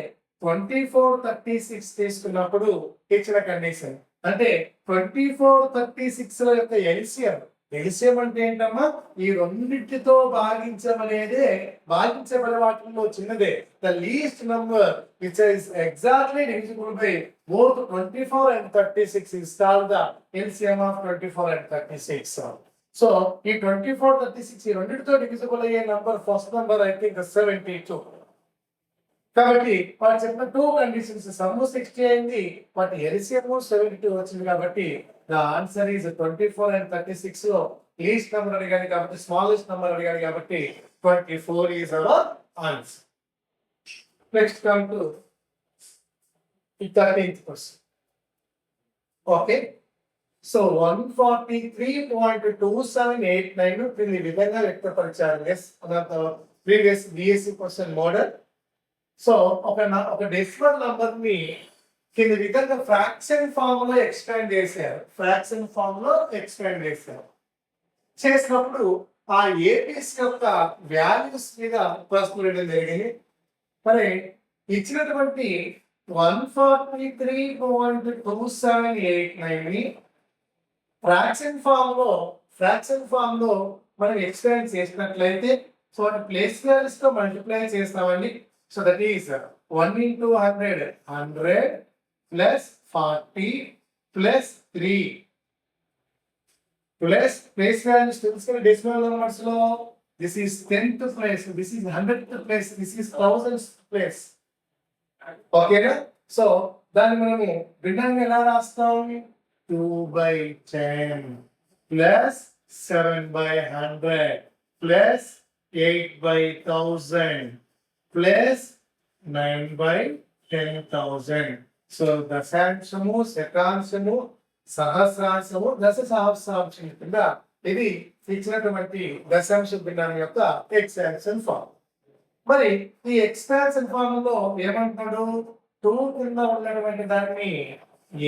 2436 తీసుకున్నప్పుడు ఇచ్చిన కండిషన్ అంటే 2436 లో యొక్క ఎల్సిఎం అంటే ఏంటమ్మా, ఈ రెండింటితో భాగించబడే వాటిలో చిన్నదే, the least number which is exactly divisible by both 24 and 36 is called the LCM of 24 and 36. So ఈ 24 36 ఈ రెండింటితో డివిజిబుల్ అయ్యే number first number I think 72. కాబట్టి వాళ్ళు చెప్పిన టూ కండిషన్స్ సమ్ 60 అయింది, వాటి ఎల్సిఎం 72 వచ్చింది. కాబట్టి ద ఆన్సర్ ఈజ్ 24 and 36 లో లీస్ట్ నెంబర్ అడిగాడు కాబట్టి స్మాలెస్ట్ నెంబర్ అడిగాడు కాబట్టి 24 is our answer. Next come to 13th question. Okay, so 143.2789 దీన్ని ఈ విధంగా వ్యక్తపరిచారు previous DSC question model. So ఒక డెసిమల్ నంబర్ ని కింది విధంగా ఫ్రాక్షన్ ఫామ్ లో ఎక్స్పాండ్ చేశారు. చేసినప్పుడు ఆ ఏపీస్ యొక్క వాల్యూస్ మీద ప్రశ్న వేయడం జరిగింది. మరి ఇచ్చినటువంటి 143.2789 ని ఫ్రాక్షన్ ఫామ్ లో మనం ఎక్స్పాండ్ చేసినట్లయితే సో ప్లేస్ వాల్యూస్ తో మల్టిప్లై చేస్తామండి. So that is 1 into 100, 100 plus 40 plus 3 plus place values decimal numbers lo. This is 10th place, this is 100th place, this is 1000th place. Okay na? So దాన్ని మనము భిన్నంగా ఎలా రాస్తాం, 2/10 plus 7/100 plus 8/1000 plus 9/10,000. So దశాంశము, శతాంశము, సహస్రాంశము, దశ సహస్రాంశం కింద ఇది ఇచ్చినటువంటి దశాంశ భిన్నం యొక్క ఎక్స్పాన్షన్ ఫార్మ్. మరి ఈ ఎక్స్పాన్షన్ ఫార్మ్ లో ఏమంటున్నాడు, 2 కింద ఉన్నటువంటి దాన్ని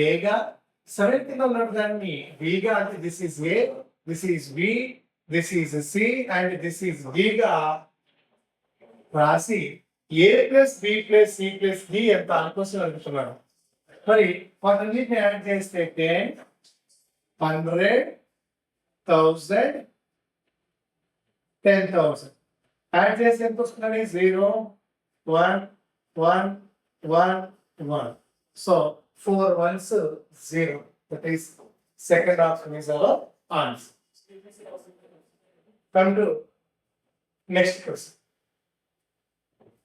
ఏగా, 7 కింద ఉన్నటువంటి దాన్ని బిగా, అంటే this is A, this is B, this is C and this is బిగా రాసి A plus B plus C plus D ఎంత అనుకోసం అడుగుతున్నాడు. మరి వాటన్నిటిని యాడ్ చేస్తే 10, 100, 1000, 10,000 యాడ్ చేస్తే ఎంత వస్తుందని 0, 1, 1, 1, 1. So 4 ones 0. That is second option is our answer. Come to next question.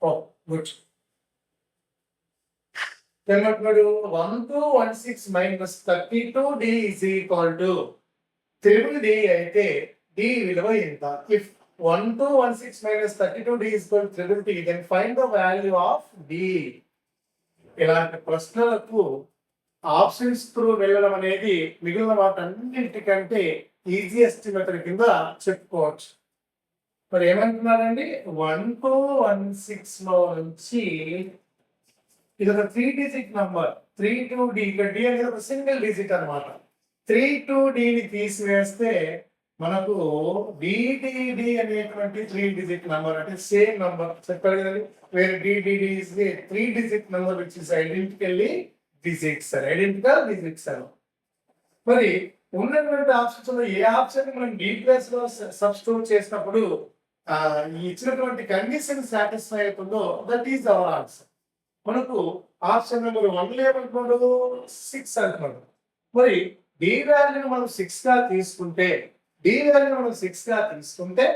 Oh, good. Then what we do, 1216 minus 32d is equal to 3d అయితే d విలువ ఎంత? If 1216 minus 32d is equal to 3d, then find the value of d. ఇలాంటి ప్రశ్నలకు options through వెళ్ళడం అనేది మిగిలిన వాటన్నింటికంటే easiest method కింద చెప్పుకోవచ్చు. మరి ఏమంటున్నారండి, 1216 లో నుంచి ఇది ఒక 3 డిజిట్ నంబర్ 3 to d. ఇక్కడ d అనేది ఒక సింగిల్ డిజిట్ అన్నమాట. 3 to d ని తీసివేస్తే మనకు DDD అనేటువంటి 3 డిజిట్ నంబర్ అంటే సేమ్ నంబర్ చెప్పారు కదండి. వేరే DDD is the 3 digit number which is identically digits identical digits అని. మరి ఉన్నటువంటి ఆప్షన్స్ లో ఏ ఆప్షన్ మనం D ప్లస్ లో సబ్స్టిట్యూట్ చేసినప్పుడు ఈ ఇచ్చినటువంటి కండిషన్ సాటిస్ఫై అవుతుందో దట్ ఈస్ అవర్ ఆన్సర్. మనకు ఆప్షన్ నెంబర్ 1 ఏమంటున్నాడు 6 అంటున్నాడు. మరి డి వాల్యూని మనం 6 గా తీసుకుంటే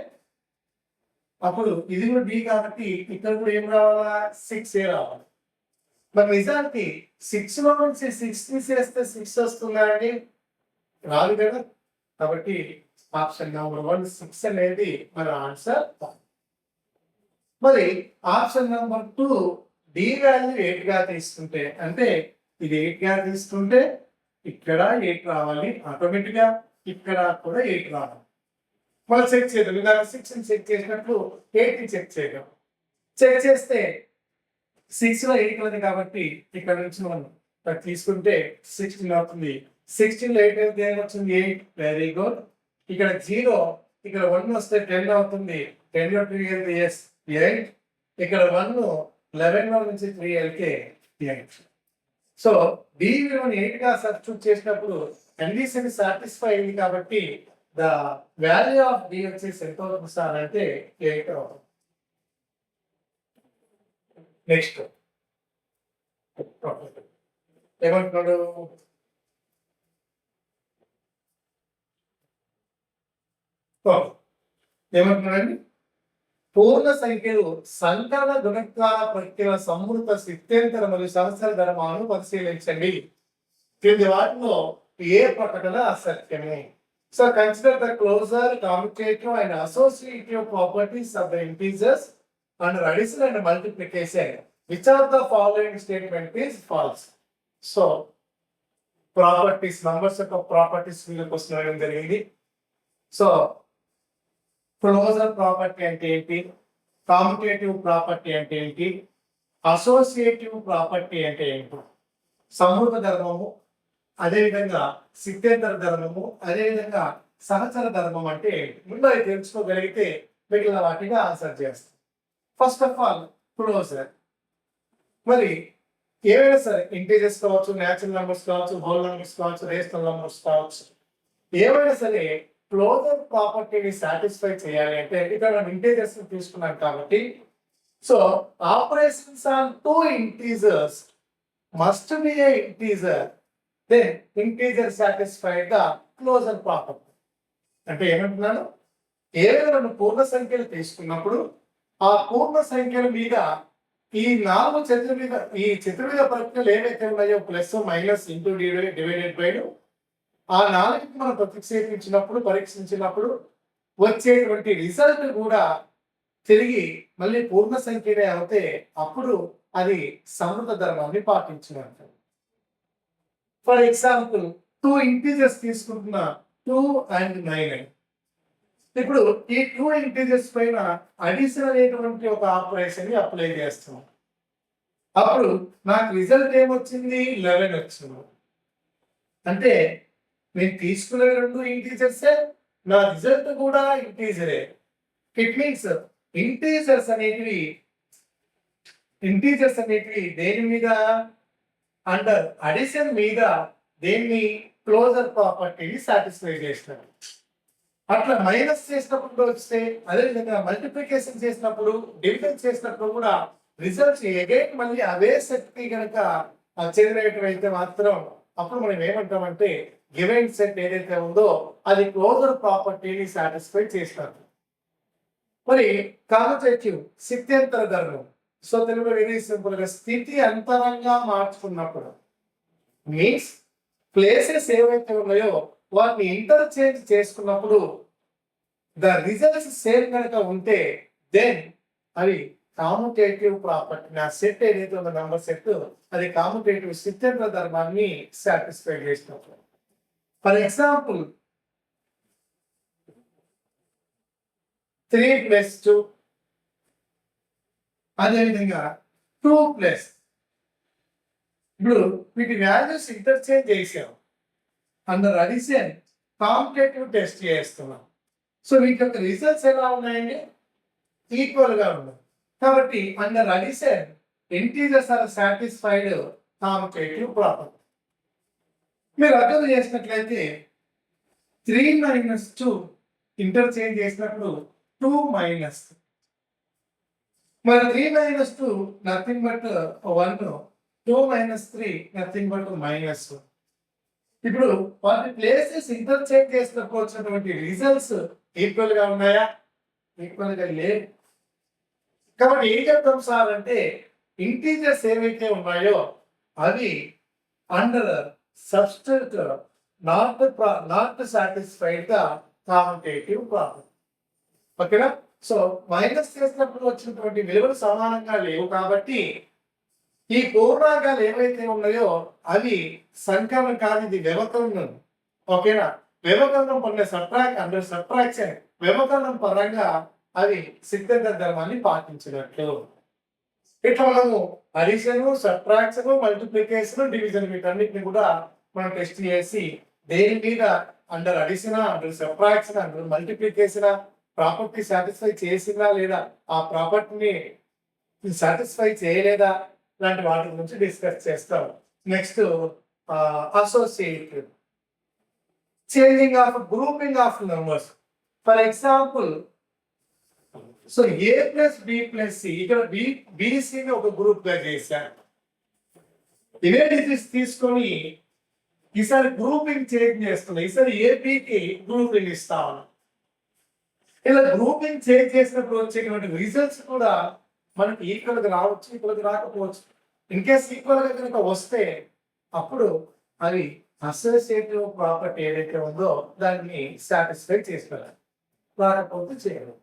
అప్పుడు ఇది కూడా డి కాబట్టి ఇక్కడ కూడా ఏం రావాలా 6 రావాలి. మరి నిజానికి 6 లో నుంచి 6 తీసేస్తే 6 వస్తుందా అండి? రాదు కదా. కాబట్టి ఆప్షన్ నెంబర్ 1 6 అనేది మన ఆన్సర్. మరి ఆప్షన్ నెంబర్ 2 డి వాల్యూ 8 గా తీసుకుంటే అంటే ఇది 8 గా తీసుకుంటే ఇక్కడ 8 రావాలి ఆటోమేటిక్ గా, ఇక్కడ కూడా 8 రావాలి. మనం చెక్ చేద్దాం. ఇలా 6 ని చెక్ చేసినప్పుడు 8 ని చెక్ చేద్దాం. చెక్ చేస్తే 6 లో 8 ఉంది కాబట్టి ఇక్కడ నుంచి మనం తీసుకుంటే 16 అవుతుంది. 16 లో 8 అయితే ఏమొచ్చింది 8. Very good. ఇక్కడ 0 ఇక్కడ 1 వస్తే 10 అవుతుంది. 10 లో 3 వెళ్తే 8. ఇక్కడ 1 11 లో నుంచి 3 వెళ్తే 8. సో డి విలువని 8 గా సబ్స్టిట్యూట్ చేసినప్పుడు కండిషన్ సాటిస్ఫై అయింది కాబట్టి ద వాల్యూ ఆఫ్ డి వచ్చేసి ఎంత అవుతుంది సార్ అంటే 8 అవుతుంది. నెక్స్ట్ ఏమంటున్నాడు? ఏమంటున్నాడండి? పూర్ణ సంఖ్యలు సంకలన గుణకాల ప్రక్రియ సంవృత స్థిత్యంతర మరియు సంవత్సర ధర్మాలను పరిశీలించండి. క్రింది వాటిలో ఏ ప్రకటన అసత్యమే? So consider the closure commutative and associative properties of the integers and addition and multiplication. Which of the following statement is false? So properties numbers యొక్క ప్రాపర్టీస్ మీద క్వశ్చన్ అడగడం జరిగింది. సో క్లోజర్ ప్రాపర్టీ అంటే ఏంటి, కామ్యుటేటివ్ ప్రాపర్టీ అంటే ఏంటి, associative property అంటే ఏంటి, సమృద్ధ ధర్మము, అదేవిధంగా సిద్ధాంతర ధర్మము, అదేవిధంగా సహచర ధర్మం అంటే ఏంటి? ముందు అది తెలుసుకోగలిగితే మిగిలిన వాటిగా ఆన్సర్ చేస్తాం. First of all closure. మరి ఏవైనా సరే ఇంటీజర్స్ కావచ్చు, న్యాచురల్ నంబర్స్ కావచ్చు, హోల్ నంబర్స్ కావచ్చు, రేషనల్ నంబర్స్ కావచ్చు, ఏవైనా సరే క్లోజర్ ప్రాపర్టీని సాటిస్ఫై చేయాలి అంటే ఇక్కడ మనం ఇంటీజర్స్ తీసుకున్నాం కాబట్టి so operations on 2 integers must be a integer, then integer satisfied the closure property. అంటే ఏమంటున్నాను? ఏవైనా మనం పూర్ణ సంఖ్యలు తీసుకున్నప్పుడు ఆ పూర్ణ సంఖ్యల మీద ఈ 4 చతుర్విధ ఈ చతుర్విధ ప్రక్రియలు ఏవైతే ఉన్నాయో plus minus into divided by ఆ 4కి మనం పరీక్షించినప్పుడు వచ్చేటువంటి రిజల్ట్ కూడా తిరిగి మళ్ళీ పూర్ణ సంఖ్యనే అవుతే అప్పుడు అది సమృద్ధ ధర్మాన్ని పాటించినట్టు. ఫర్ ఎగ్జాంపుల్ 2 ఇంటీజర్స్ తీసుకుంటున్న 2 and 9. ఇప్పుడు ఈ 2 ఇంటీజర్స్ పైన అడిషన్ అనేటువంటి ఒక ఆపరేషన్ ని అప్లై చేస్తున్నాం. అప్పుడు నాకు రిజల్ట్ ఏమొచ్చింది 11 వచ్చింది. అంటే నేను తీసుకున్న 2 ఇంటీజర్సే, నా రిజల్ట్ కూడా ఇంటీజరే. ఇట్ మీన్స్ ఇంటీజర్స్ అనేటివి దేని మీద అండర్ అడిషన్ మీద దేన్ని క్లోజర్ ప్రాపర్టీని సాటిస్ఫై చేస్తారు. అట్లా మైనస్ చేసినప్పుడు వస్తే, అదేవిధంగా మల్టిప్లికేషన్ చేసినప్పుడు, డివిజన్ చేసినప్పుడు కూడా రిజల్ట్స్ అగైన్ మళ్ళీ అవే సెట్ కి కనుక చెందినట్లయితే మాత్రం అప్పుడు మనం ఏమంటామంటే గివెన్ సెట్ ఏదైతే ఉందో అది క్లోజర్ ప్రాపర్టీని సాటిస్ఫై చేస్తారు. మరి కామ్యుటేటివ్ స్థిత్యంతర ధర్మం. సో తెలుగు వెరీ సింపుల్ గా స్థితి అంతరంగా మార్చుకున్నప్పుడు మీన్స్ ప్లేసెస్ ఏవైతే ఉన్నాయో వాటిని ఇంటర్చేంజ్ చేసుకున్నప్పుడు ద రిజల్ట్స్ సేమ్ కనుక ఉంటే దెన్ అది కామ్యుటేటివ్ ప్రాపర్టీ. నా సెట్ ఏదైతే ఉందో నంబర్ సెట్ అది కామ్యుటేటివ్ స్థిత్యంతర ధర్మాన్ని సాటిస్ఫై చేసినప్పుడు. ఫర్ ఎగ్జాంపుల్ 3 + 2 అదేవిధంగా 2 + ఇప్పుడు వీటి వాల్యూస్ ఇంటర్చేంజ్ చేసాం. అండర్ అడిషన్ కాంపిటేటివ్ టెస్ట్ చేస్తున్నాం. సో వీటి యొక్క రిజల్ట్స్ ఎలా ఉన్నాయండి? ఈక్వల్ గా ఉన్నాయి. కాబట్టి under addition integers are satisfied competitive property. మీరు అర్థం చేసినట్లయితే 3 - 2 ఇంటర్చేంజ్ చేసినప్పుడు 2 మైనస్, మరి 3 - 2 నథింగ్ బట్ 1, 2 - 3 నథింగ్ బట్ -1. ఇప్పుడు వాటి ప్లేసెస్ ఇంటర్చేంజ్ చేసినప్పుడు వచ్చినటువంటి రిజల్ట్స్ ఈక్వల్ గా ఉన్నాయా? ఈక్వల్ గా లేవు. కాబట్టి ఏం చెప్తాం సార్ అంటే ఇంటీజర్స్ ఏవైతే ఉన్నాయో అవి అండర్ సబ్స్టెంట్ నాట్ సాటిస్ఫైడ్ గా కాంపిటేటివ్ ప్రాపర్టీ. ఓకేనా? సో మైనస్ చేసినప్పుడు వచ్చినటువంటి విలువలు సమానంగా లేవు కాబట్టి ఈ పూర్ణాంకాలు ఏవైతే ఉన్నాయో అవి సంకలనం కానిది వ్యవకలనం. ఓకేనా? వ్యవకలనం పొందే అండర్ సబ్ట్రాక్షన్ వ్యవకలనం పరంగా అవి సిద్ధాంత ధర్మాన్ని పాటించినట్లు. ఇట్లా మనము అడిషన్, సబ్ట్రాక్షన్, మల్టిప్లికేషన్, డివిజన్ వీటన్నిటిని కూడా మనం టెస్ట్ చేసి దేని మీద under addition, under subtraction, under multiplication property satisfy చేసిందా లేదా, ఆ ప్రాపర్టీని సాటిస్ఫై చేయలేదా, లాంటి వాటి గురించి డిస్కస్ చేస్తాం. Next associative changing of grouping of numbers. For example, so A plus B plus C, ఇక్కడ బిసిని ఒక గ్రూప్ గా చేశాను. ఇవే డిజిట్స్ తీసుకొని ఈసారి గ్రూపింగ్ చేంజ్ చేస్తున్నా. ఈసారి ఏపీకి గ్రూపింగ్ ఇస్తాను. ఇలా గ్రూపింగ్ చేంజ్ చేసినప్పుడు వచ్చేటువంటి రిజల్ట్స్ కూడా మనకి ఈక్వల్ గా రావచ్చు, ఈక్వల్ గా రాకపోవచ్చు. ఇన్ కేస్ ఈక్వల్ గా కనుక వస్తే అప్పుడు అది అసోసియేటివ్ ప్రాపర్టీ ఏదైతే ఉందో దాన్ని సాటిస్ఫై చేస్తారు, రాకపోతే చేయరు.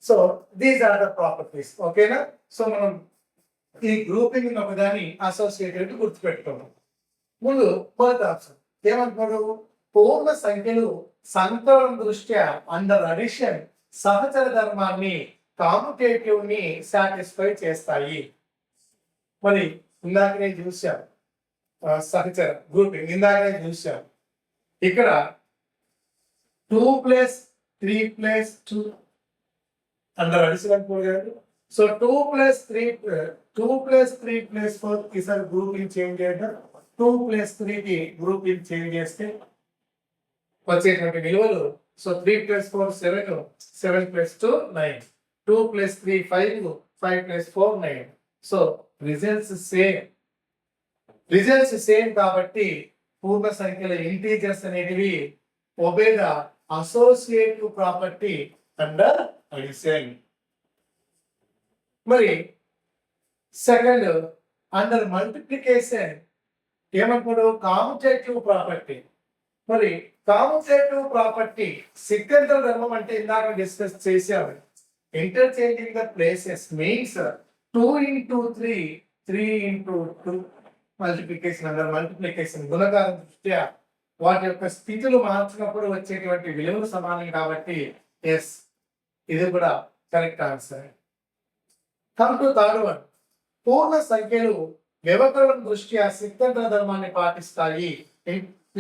So these are the properties. ఓకేనా? సో మనం ఈ గ్రూపింగ్ ఒకదాన్ని అసోసియేటివ్ గుర్తుపెట్టుకున్నాం. ముందు మొదటి ఆప్షన్ ఏమంటున్నాడు? పూర్ణ సంఖ్యలు సంకలనం దృష్ట్యా అండర్ అడిషన్ సహచర ధర్మాన్ని కాంపిటేటివ్ ని సాటిస్ఫై చేస్తాయి. మరి ఇందాకనే చూసాం సహచర గ్రూపింగ్, ఇందాకనే చూసాం. ఇక్కడ 2 + 3 + 2 అండర్ అడిషన్ అనుకోలేదు. సో 2 + 3 + 4 ఈసారి గ్రూపింగ్ చేంజ్ చేద్దాం. 2 + 3 కి గ్రూపింగ్ చేంజ్ చేస్తే వచ్చేటువంటి విలువలు, సో 3 + 4 7, 7 + 2 9, 2 + 3 5, 5 + 4 9. సో రిజల్ట్స్ సేమ్ కాబట్టి పూర్ణ సంఖ్యల ఇంటీజర్స్ అనేటివి obey the associative property under addition. మరి సెకండ్ అండర్ మల్టిప్లికేషన్ ఏమంటాడు? Commutative property. మరి కాముటేటివ్ ప్రాపర్టీ సిద్ధాంత ధర్మం అంటే ఇందాక డిస్కస్ చేసాము. Interchanging the places means 2 × 3, 3 × 2 multiplication under multiplication గుణకారం దృష్ట్యా వాటి యొక్క స్థితులు మార్చినప్పుడు వచ్చేటువంటి విలువలు సమానం కాబట్టి ఎస్, ఇది కూడా correct answer. Come to third one. పూర్ణ సంఖ్యలు వ్యవకలనం దృష్ట్యా సిద్ధాంత ధర్మాన్ని పాటిస్తాయి.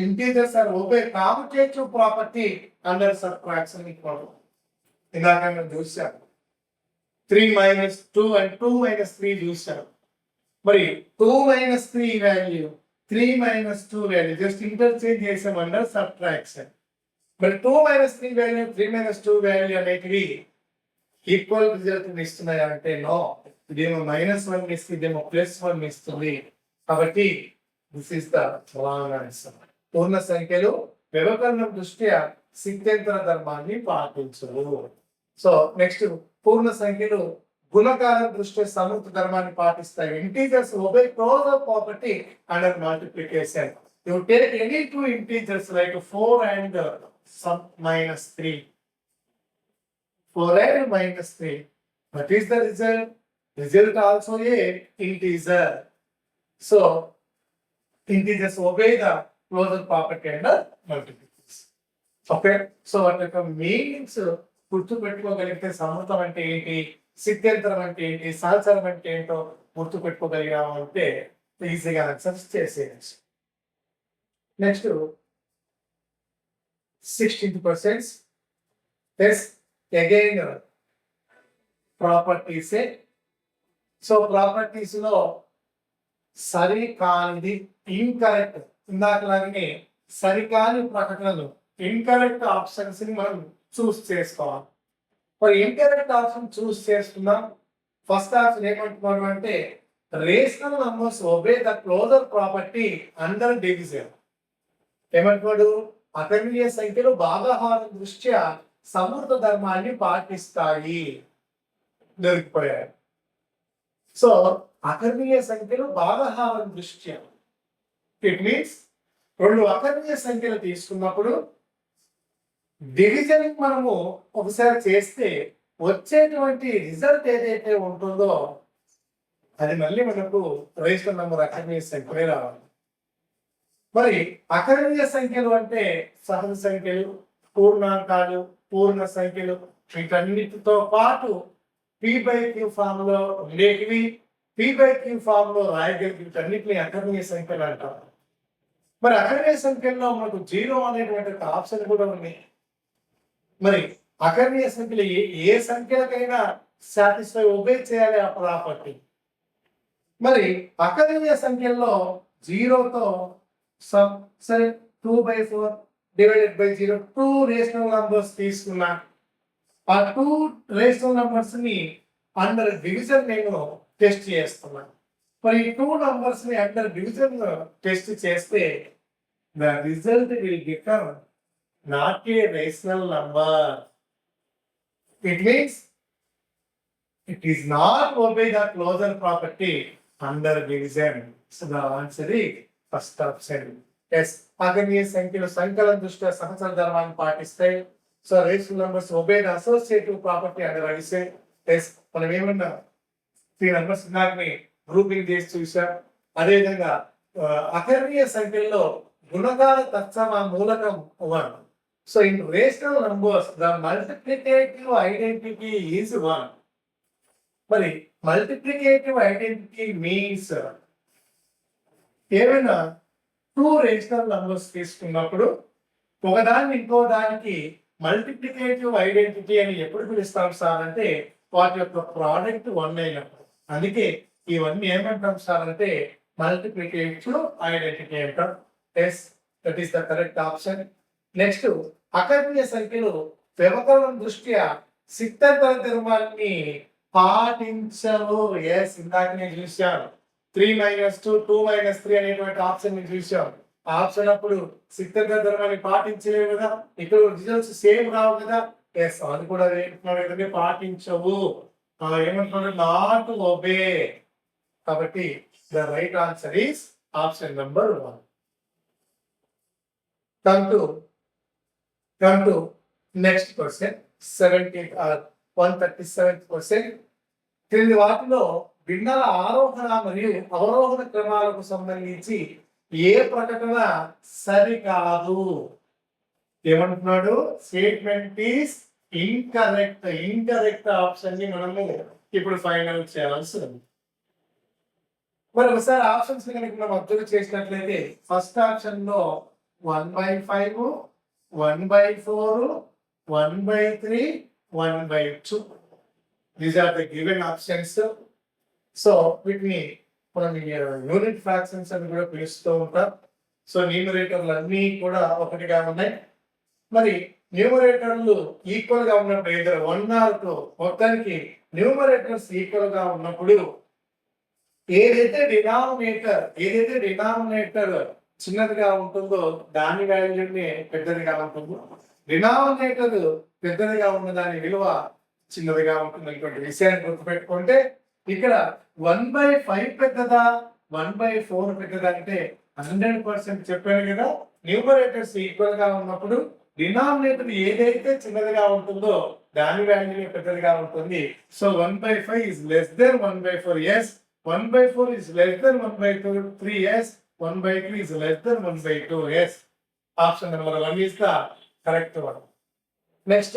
Integers are obey commutative property under subtraction equal. ఇందాక మనం చూసాం 3 - 2 and 2 - 3 చూసాం. మరి 2 - 3 వాల్యూ, 3 - 2 వాల్యూ జస్ట్ ఇంటర్చేంజ్ చేసాం అండర్ సబ్ట్రాక్షన్. మరి 2 - 3 వాల్యూ, 3 - 2 వాల్యూ అనేటివి ఈక్వల్ రిజల్ట్ ఇస్తున్నాయా అంటే నో. ఇదేమో -1 ఇస్తుంది, ఇదేమో +1 ఇస్తుంది. కాబట్టి this is the wrong answer. పూర్ణ సంఖ్యలు వ్యవకలనం దృష్ట్యా సిద్ధాంత ధర్మాన్ని పాటించవు. సో నెక్స్ట్, పూర్ణ సంఖ్యలు గుణకారం దృష్ట్యా సమూహ ధర్మాన్ని పాటిస్తాయి. Integers obey closure property under multiplication. You take any 2 integers like 4 and -3. 4 and -3. What is the result? Result also a integer. So integers obey the closure property under multiplication. Okay. So వాటి యొక్క meanings గుర్తు పెట్టుకోగలిగితే సమృతం అంటే ఏంటి, సిద్ధాంతరం అంటే ఏంటి, సహచరం అంటే ఏంటో గుర్తు పెట్టుకోగలిగాము అంటే ఈజీగా ఆన్సర్స్ చేసేయచ్చు. నెక్స్ట్ 16%. ఎస్ అగైన్ ప్రాపర్టీసే. సో ప్రాపర్టీస్ లో సరికానిది ఇన్కరెక్ట్, ఇందాకలాగే సరికాని ప్రకటనలు ఇన్కరెక్ట్ ఆప్షన్స్ ని మనం చూస్ చేసుకోవాలి. మరి ఇన్కరెక్ట్ ఆప్షన్ చూస్ చేసుకుందాం. ఫస్ట్ ఆప్షన్ ఏమంటున్నాడు అంటే rational numbers obey the closure property under division. ఏమంటున్నాడు అకర్ణీయ సంఖ్యలు భాగహారం దృష్ట్యా సమృద్ధ ధర్మాన్ని పాటిస్తాయి. దొరికిపోయాయి. సో అకర్ణీయ సంఖ్యలు భాగహారం దృష్ట్యా, ఇట్ మీన్స్ రెండు అకర్ణీయ సంఖ్యలు తీసుకున్నప్పుడు డివిజన్ మనము ఒకసారి చేస్తే వచ్చేటువంటి రిజల్ట్ ఏదైతే ఉంటుందో అది మళ్ళీ మనకు రేషనల్ నంబర్ అకర్ణీయ సంఖ్యలే రావాలి. మరి అకర్ణీయ సంఖ్యలు అంటే సహజ సంఖ్యలు, పూర్ణాంకాలు, పూర్ణ సంఖ్యలు, వీటన్నిటితో పాటు P/Q ఫామ్ లో ఉండేటివి, P/Q ఫామ్ లో రాయగలిగి వీటన్నిటిని అకర్ణీయ సంఖ్యలు అంటారు. మరి అకర్ణీయ సంఖ్యల్లో మనకు 0 అనేటువంటి ఒక ఆప్షన్ కూడా ఉంది. మరి అకర్ణీయ సంఖ్యలు ఏ సంఖ్యలకైనా సాటిస్ఫై ఒబే చేయాలి ఆ ప్రాపర్టీ. మరి అకర్ణీయ సంఖ్యల్లో 0తో సరే 2/4 డివైడెడ్ బై 0 2 రేషనల్ నంబర్స్ తీసుకున్నా. ఆ 2 రేషనల్ నంబర్స్ ని అండర్ డివిజన్ నేను టెస్ట్ చేస్తున్నాను. మరి ఈ 2 నంబర్స్ ని అండర్ డివిజన్ టెస్ట్ చేస్తే the result will become not a rational number. It means it is not obey the closure property under division. So the answer is first option. Yes, అకర్ణీయ సంఖ్యలు సంకలన దృష్ట్యా సహచర ధర్మాన్ని పాటిస్తాయి. So rational numbers obey the associative property under division. Yes, మనం ఏమన్నా 3 numbers దాన్ని grouping చేసి చూసాం. అదేవిధంగా అకర్ణీయ సంఖ్యల్లో గుణకాల తత్సమ మూలకం 1. So in rational numbers the multiplicative identity is 1. మరి మల్టిప్లికేటివ్ ఐడెంటిటీ మీన్స్ ఏమైనా 2 రేషనల్ నంబర్స్ తీసుకున్నప్పుడు ఒకదాన్ని ఇంకో దానికి మల్టిప్లికేటివ్ ఐడెంటిటీ అని ఎప్పుడు పిలుస్తాం సార్ అంటే వాటి యొక్క ప్రోడక్ట్ 1 అయినప్పుడు. అందుకే ఇవన్నీ ఏమంటాం సార్ అంటే మల్టిప్లికేటివ్ ఐడెంటిటీ అంటాం. Yes, that is the correct option. Next అకర్ణీయ సంఖ్యలు వ్యవకలనం దృష్ట్యా సిద్ధాంత ధర్మాన్ని పాటించవు. ఎస్, ఇందాక నేను చూశాను 3 - 2 2 - 3 అనేటువంటి ఆప్షన్ నేను చూశాను. ఆప్షన్ అప్పుడు సిద్ధాంత ధర్మాన్ని పాటించలేవు కదా, ఇక్కడ రిజల్ట్స్ సేమ్ రావు కదా. ఎస్, అది కూడా ఏమంటున్నాడు పాటించవు. ఏమంటున్నాడు నాట్ ఒబే. కాబట్టి the right answer is option number 1. Come to next question, 17th or 137th question. క్రింది వాటిలో భిన్నల ఆరోహణ మరియు అవరోహణ క్రమాలకు సంబంధించి ఏ ప్రకటన సరికాదు? ఏమంటున్నాడు statement is incorrect. Incorrect option ని మనము ఇప్పుడు ఫైనల్ చేయాల్సి ఉంది. మరి ఒకసారి ఆప్షన్స్ కనుక మనం అబ్జర్వ్ చేసినట్లయితే ఫస్ట్ ఆప్షన్ లో 1/5, 1/4, 1/3, 1/2. These are the given options. So వీటిని మనం యూనిట్ ఫ్రాక్షన్స్ అని కూడా పిలుస్తూ ఉంటాం. సో న్యూమరేటర్లు అన్నీ కూడా ఒకటిగా ఉన్నాయి. మరి న్యూమరేటర్లు ఈక్వల్ గా ఉన్నప్పుడు ఇద్దరు 1 or 2 మొత్తానికి న్యూమరేటర్స్ ఈక్వల్ గా ఉన్నప్పుడు ఏదైతే డినామినేటర్ చిన్నదిగా ఉంటుందో దాని వాల్యూని పెద్దదిగా ఉంటుందో, డినామినేటర్ పెద్దదిగా ఉన్న దాని విలువ చిన్నదిగా ఉంటుంది అనేటువంటి విషయాన్ని గుర్తుపెట్టుకుంటే ఇక్కడ 1/5 పెద్దదా 1/4 పెద్దదా అంటే 100% చెప్పాను కదా. న్యూమరేటర్స్ ఈక్వల్ గా ఉన్నప్పుడు డినామినేటర్ ఏదైతే చిన్నదిగా ఉంటుందో దాని వాల్యూ పెద్దదిగా ఉంటుంది. So 1/5 is less than 1/4. yes, 1/4 is less than 1/3. yes, 1/3 is less than 1/2. yes, option number 1 is the correct one. Next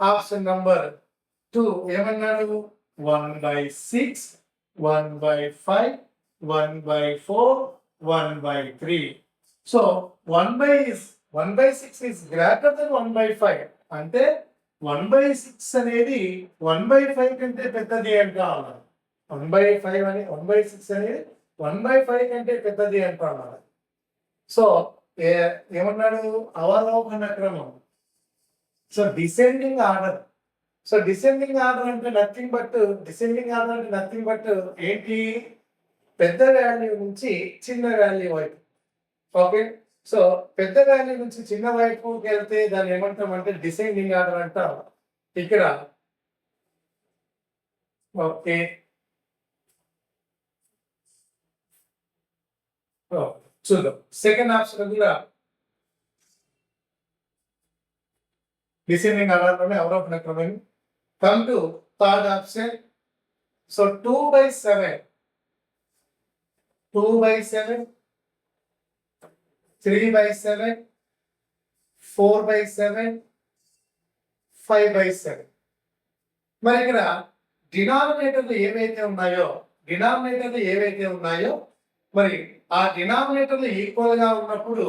option number 2 ఏమన్నాడు 1/6, 1/5, 1/4, 1/3. So 1/6 is greater than 1/5. అంటే 1/6 అనేది 1/5 కంటే పెద్దది అంటాం. 1/5 అని 1/6 అనేది 1/5 కంటే పెద్దది అంటాం. సో ఏమన్నాడు? అవరోహణ క్రమం. So descending order. So descending order అంటే నథింగ్ బట్ ఏంటి? పెద్ద వాల్యూ నుంచి చిన్న వాల్యూ వైపు. ఓకే, సో పెద్ద వాల్యూ నుంచి చిన్న వైపుకి వెళ్తే దాన్ని ఏమంటాం అంటే డిసెండింగ్ ఆర్డర్ అంటాం. ఇక్కడ ఓకే, చూద్దాం. సెకండ్ ఆప్షన్ కూడా డిసెండింగ్ ఆర్డర్ లోనే అవరోహణ క్రమం. Come to third option. So 2/7, 3/7, 4/7, 5/7. మరి ఇక్కడ డినామినేటర్లు ఏవైతే ఉన్నాయో మరి ఆ డినామినేటర్లు ఈక్వల్ గా ఉన్నప్పుడు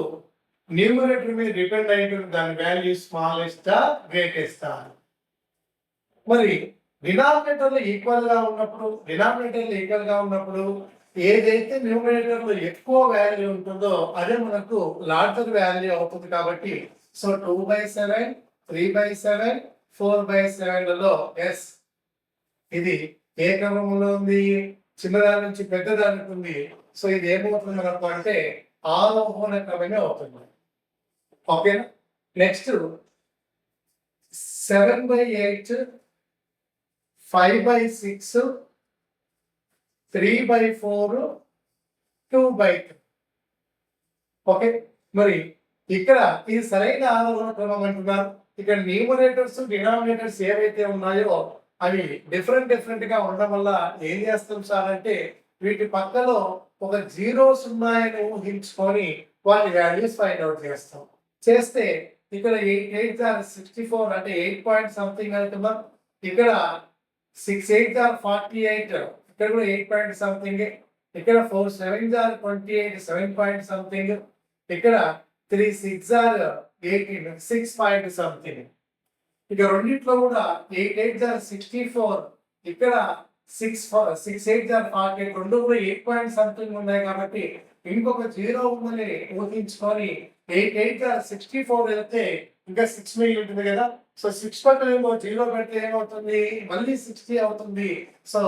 న్యూమరేటర్ మీద డిపెండ్ అయి దాని వాల్యూ స్మాలెస్ట్ గ్రేటెస్ట్. మరి డినామినేటర్లు ఈక్వల్ గా ఉన్నప్పుడు ఏదైతే న్యూమరేటర్ లో ఎక్కువ వాల్యూ ఉంటుందో అదే మనకు లార్జర్ వాల్యూ అవుతుంది. కాబట్టి సో 2/7, 3/7, 4/7 లలో ఎస్ ఇది ఏ క్రమంలో ఉంది? చిన్నదాని నుంచి పెద్దదానికి ఉంది. సో ఇది ఏమవుతుంది మనకు అంటే ఆరోహణ క్రమమే అవుతుంది. ఓకేనా? నెక్స్ట్ 7/8, 5/6, 3/4, 2/3. ఓకే, మరి ఇక్కడ ఇది సరైన ఆరోహణ క్రమం అంటున్నారు. ఇక్కడ న్యూమరేటర్స్ డినామినేటర్స్ ఏవైతే ఉన్నాయో అవి డిఫరెంట్ గా ఉండడం వల్ల ఏం చేస్తాం సార్ అంటే వీటి పక్కలో ఒక జీరోస్ ఉన్నాయని ఊహించుకొని వాటి వాల్యూస్ ఫైండ్ అవుట్ చేస్తే ఇక్కడ 8 are 64 అంటే 8 పాయింట్ సంథింగ్ అంటున్నాం. ఇక్కడ 6 8 are 48, ఇక్కడ కూడా 8 పాయింట్ సంథింగ్. ఇక్కడ 4 7 are 28, 7 పాయింట్ సంథింగ్. ఇక్కడ 3 6 are 18, 6 పాయింట్ సంథింగ్. ఇక రెండిట్లో కూడా 8 8 are 64, ఇక్కడ 6 8 are 48, రెండు కూడా 8 పాయింట్ సంథింగ్ ఉన్నాయి. కాబట్టి ఇంకొక జీరో ఉందని ఊహించుకొని 8 8 are 64 వెళ్తే ఇంకా 6 మిగిలి ఉంటుంది కదా. సో 6 పక్కన ఏమో జీరో పెడితే ఏమవుతుంది? మళ్ళీ 60 అవుతుంది. So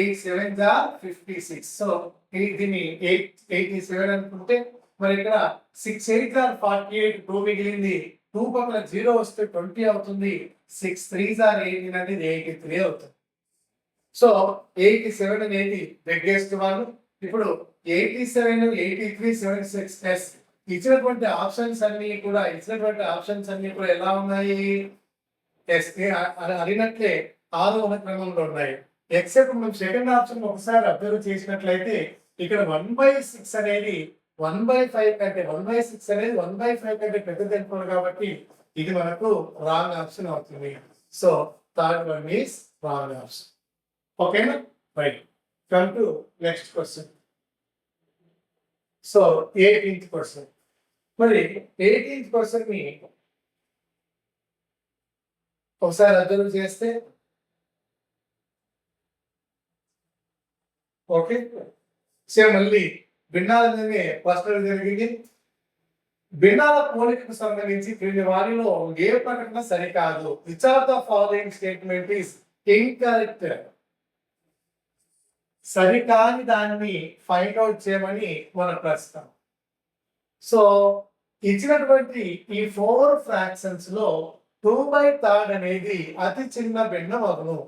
8 7 are 56. సో దీన్ని 87 అనుకుంటే మరి ఇక్కడ 6 8 are 48, 2 మిగిలింది. 2 పక్కన జీరో వస్తే 20 అవుతుంది. 6 3s are 18 అనేది 83 అవుతుంది. సో 87 అనేది బిగ్గెస్ట్ వన్. ఇప్పుడు 87, 83, 76 ఇచ్చినటువంటి ఆప్షన్స్ అన్ని కూడా ఎలా ఉన్నాయి? అడిగినట్లే ఆరోహణ క్రమంలో ఉన్నాయి. ఎక్సెప్ట్ మనం సెకండ్ ఆప్షన్ ఒకసారి అబ్జర్వ్ చేసినట్లయితే ఇక్కడ 1/6 అనేది 1/5 కంటే 1/6 అనేది 1/5 కంటే పెద్దది అనుకోండి. కాబట్టి ఇది మనకు రాంగ్ ఆప్షన్ అవుతుంది. So third one is wrong option. ఓకేనా? Right. Come to next question. So 18th question. మరి 18th క్వశ్చన్ ని ఒకసారి అబ్జర్వ్ చేస్తే ఓకే, సేమ్ మళ్ళీ భిన్నాలనే ప్రశ్న జరిగింది. భిన్నాల పోలికకు సంబంధించి క్రింది వారిలో ఏ ప్రకటన సరికాదు? Which are the following statement is incorrect? సరికాని దాన్ని ఫైండ్ అవుట్ చేయమని మన ప్రశ్న. సో ఇచ్చినటువంటి ఈ 4 ఫ్రాక్షన్స్ లో 2/3 అనేది అతి చిన్న భిన్నం అగును.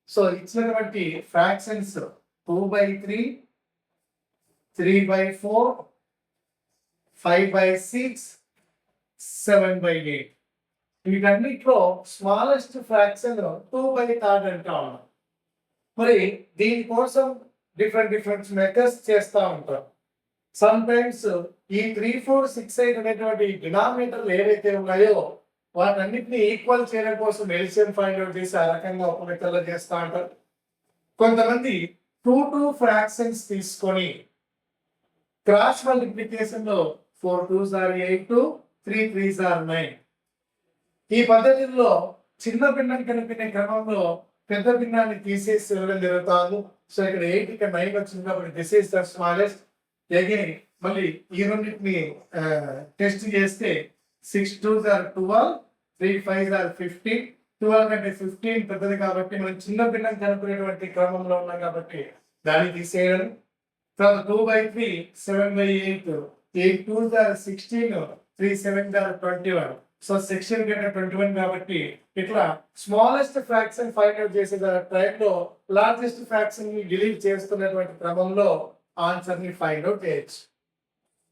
సో ఇచ్చినటువంటి ఫ్రాక్షన్స్ 2/3, 3/4, 5/6, 7/8. వీటన్నిటిలో స్మాలెస్ట్ ఫ్రాక్షన్ 2/3 అంటా ఉన్నాం. మరి దీనికోసం డిఫరెంట్ మెథడ్స్ చేస్తూ ఉంటాం. సమ్ టైమ్స్ ఈ 3 4 6 8 అనేటువంటి డినామినేటర్లు ఏవైతే ఉన్నాయో వాటన్నిటిని ఈక్వల్ చేయడం కోసం ఎల్సిఎం ఫైండ్ అవుట్ చేసి ఆ రకంగా ఒక మెథడ్లో చేస్తూ ఉంటారు. కొంతమంది 2 ఫ్రాక్షన్స్ తీసుకొని క్రాస్ మల్టిప్లికేషన్ లో 4 2s are 8, 3 3s are 9. ఈ పద్ధతిలో చిన్న భిన్నం కనిపించే క్రమంలో పెద్ద భిన్నాన్ని తీసేసి వెళ్ళడం జరుగుతాను. సో ఇక్కడ 8 ఇక్కడ 9 వచ్చింది కాబట్టి this is the smallest. Again మళ్ళీ ఈ రెండింటిని టెస్ట్ చేస్తే 6 2s are 12, 3 5s are 15. 12 కంటే 15 పెద్దది కాబట్టి మనం చిన్న భిన్నం కనుక్కునేటువంటి క్రమంలో ఉన్నాం కాబట్టి దాన్ని తీసేయడం. తర్వాత 2/3 7/8, 8 2s are 16, 3 7s are 21. So section కంటే 21 కాబట్టి ఇట్లా స్మాలెస్ట్ ఫ్రాక్షన్ ఫైండ్ అవుట్ చేసే టైంలో లార్జెస్ట్ ఫ్రాక్షన్ ని డిలీట్ చేస్తున్నటువంటి క్రమంలో ఆన్సర్ ని ఫైండ్ అవుట్ చేయొచ్చు.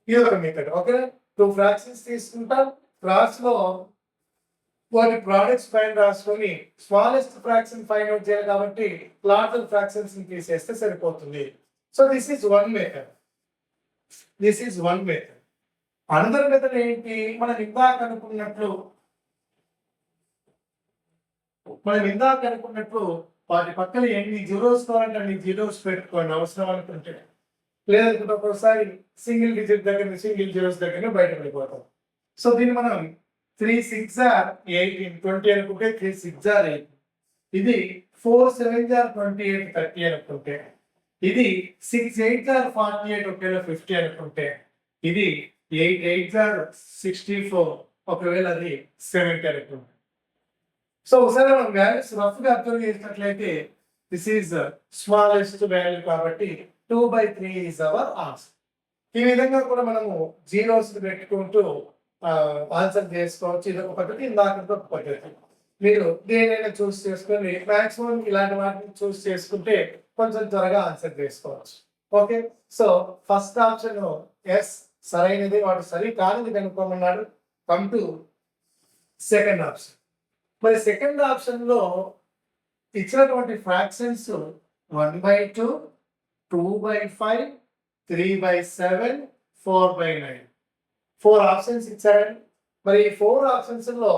ఇది ఒక మెథడ్. ఓకే, 2 ఫ్రాక్షన్స్ తీసుకుంటాం, క్రాస్ లో వాటి ప్రోడక్ట్స్ పైన రాసుకొని స్మాలెస్ట్ ఫ్రాక్షన్ ఫైండ్ అవుట్ చేయాలి కాబట్టి లార్జర్ ఫ్రాక్షన్స్ ని తీసేస్తే సరిపోతుంది. So this is one method. Another method ఏంటి? మనం ఇందాక అనుకున్నట్లు వాటి పక్కన ఎన్ని జీరోస్ కావాలంటే అన్ని జీరోస్ పెట్టుకోండి అవసరం అనుకుంటే. లేదంటే ఒక్కోసారి సింగిల్ డిజిట్ దగ్గర సింగిల్ జీరోస్ దగ్గర బయట పడిపోతాం. సో దీన్ని మనం 3 6 are 18, 20 అనుకుంటే 3 6 are 8. ఇది 4 7 are 28, 30 అనుకుంటే, ఇది 6 8 are 48, ఒకవేళ 50 అనుకుంటే, ఇది 8 8 are 64, ఒకవేళ అది 70 అనుకుంటే. సో ఒకసారి మనం వాల్యూస్ రఫ్ గా అబ్జర్వ్ చేసినట్లయితే దిస్ ఈజ్ స్మాలెస్ట్ వాల్యూ కాబట్టి 2/3 ఈజ్ అవర్ ఆన్సర్. ఈ విధంగా కూడా మనము జీరోస్ పెట్టుకుంటూ ఆన్సర్ చేసుకోవచ్చు. ఇది ఒక పద్ధతి, ఇందాక ఒక పద్ధతి. మీరు దేనైనా చూస్ చేసుకొని మాక్సిమం ఇలాంటి వాటిని చూస్ చేసుకుంటే కొంచెం త్వరగా ఆన్సర్ చేసుకోవచ్చు. Okay, so first option yes సరైనది, వాడు సరి కానిది కనుక్కోమన్నాడు. Come to second option. మరి సెకండ్ ఆప్షన్ లో ఇచ్చినటువంటి ఫ్రాక్షన్స్ 1/2, 2/5, 3/7, 4/9. 4 ఆప్షన్స్ ఇచ్చాడు. మరి ఈ 4 ఆప్షన్స్ లో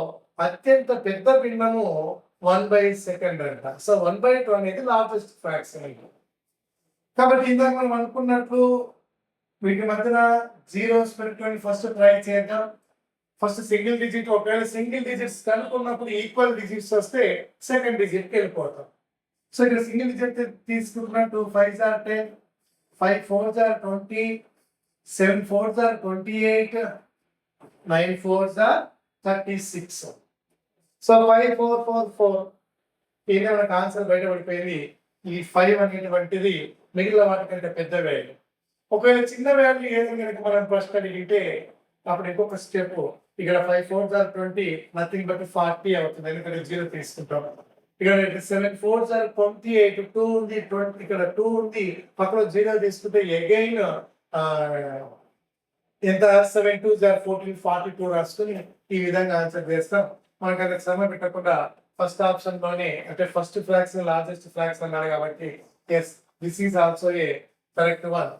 అత్యంత పెద్ద భిన్నము 1/2 అంట. సో 1/2 అనేది లార్జెస్ట్ ఫ్రాక్షన్ అంట. కాబట్టి ఇందాక మనం అనుకున్నట్లు వీటి మధ్యన జీరోస్ పెట్టుకొని ఫస్ట్ ట్రై చేద్దాం. ఫస్ట్ సింగిల్ డిజిట్, ఒకవేళ సింగిల్ డిజిట్స్ కనుక్కున్నప్పుడు ఈక్వల్ డిజిట్స్ వస్తే సెకండ్ డిజిట్ కి వెళ్ళిపోతాం. సో ఇక్కడ సింగిల్ డిజిట్ తీసుకున్నట్టు 5s are 10, 5 4s are 20, 7 4s are 28, 9 4s are 36. So 5 4 4 4 ఇది మనకు ఆన్సర్ బయటపడిపోయింది. ఈ 5 అనేటువంటిది మిగిలిన వాటికంటే పెద్ద వాల్యూ. ఒకవేళ చిన్న వాల్యూ ఏదో కనుక మనం ప్రశ్న అడిగితే అప్పుడు ఇంకొక స్టెప్, ఇక్కడ 5 4s are 20, నథింగ్ బట్ 40 అవుతుంది, ఎందుకంటే 0 తీసుకుంటాం. ఇక్కడ 7 4s are 28, 2 ఉంది, 20, ఇక్కడ 2 ఉంది, పక్కన 0 తీసుకుంటే అగైన్ ఎంత 7 2s are 14, 42 రాసుకుని ఈ విధంగా ఆన్సర్ చేస్తాం. మనకు అది శ్రమ పెట్టకుండా ఫస్ట్ ఆప్షన్ లోనే, అంటే ఫస్ట్ ఫ్రాక్షన్ లార్జెస్ట్ ఫ్రాక్షన్ అన్నాడు కాబట్టి yes this is also a correct one.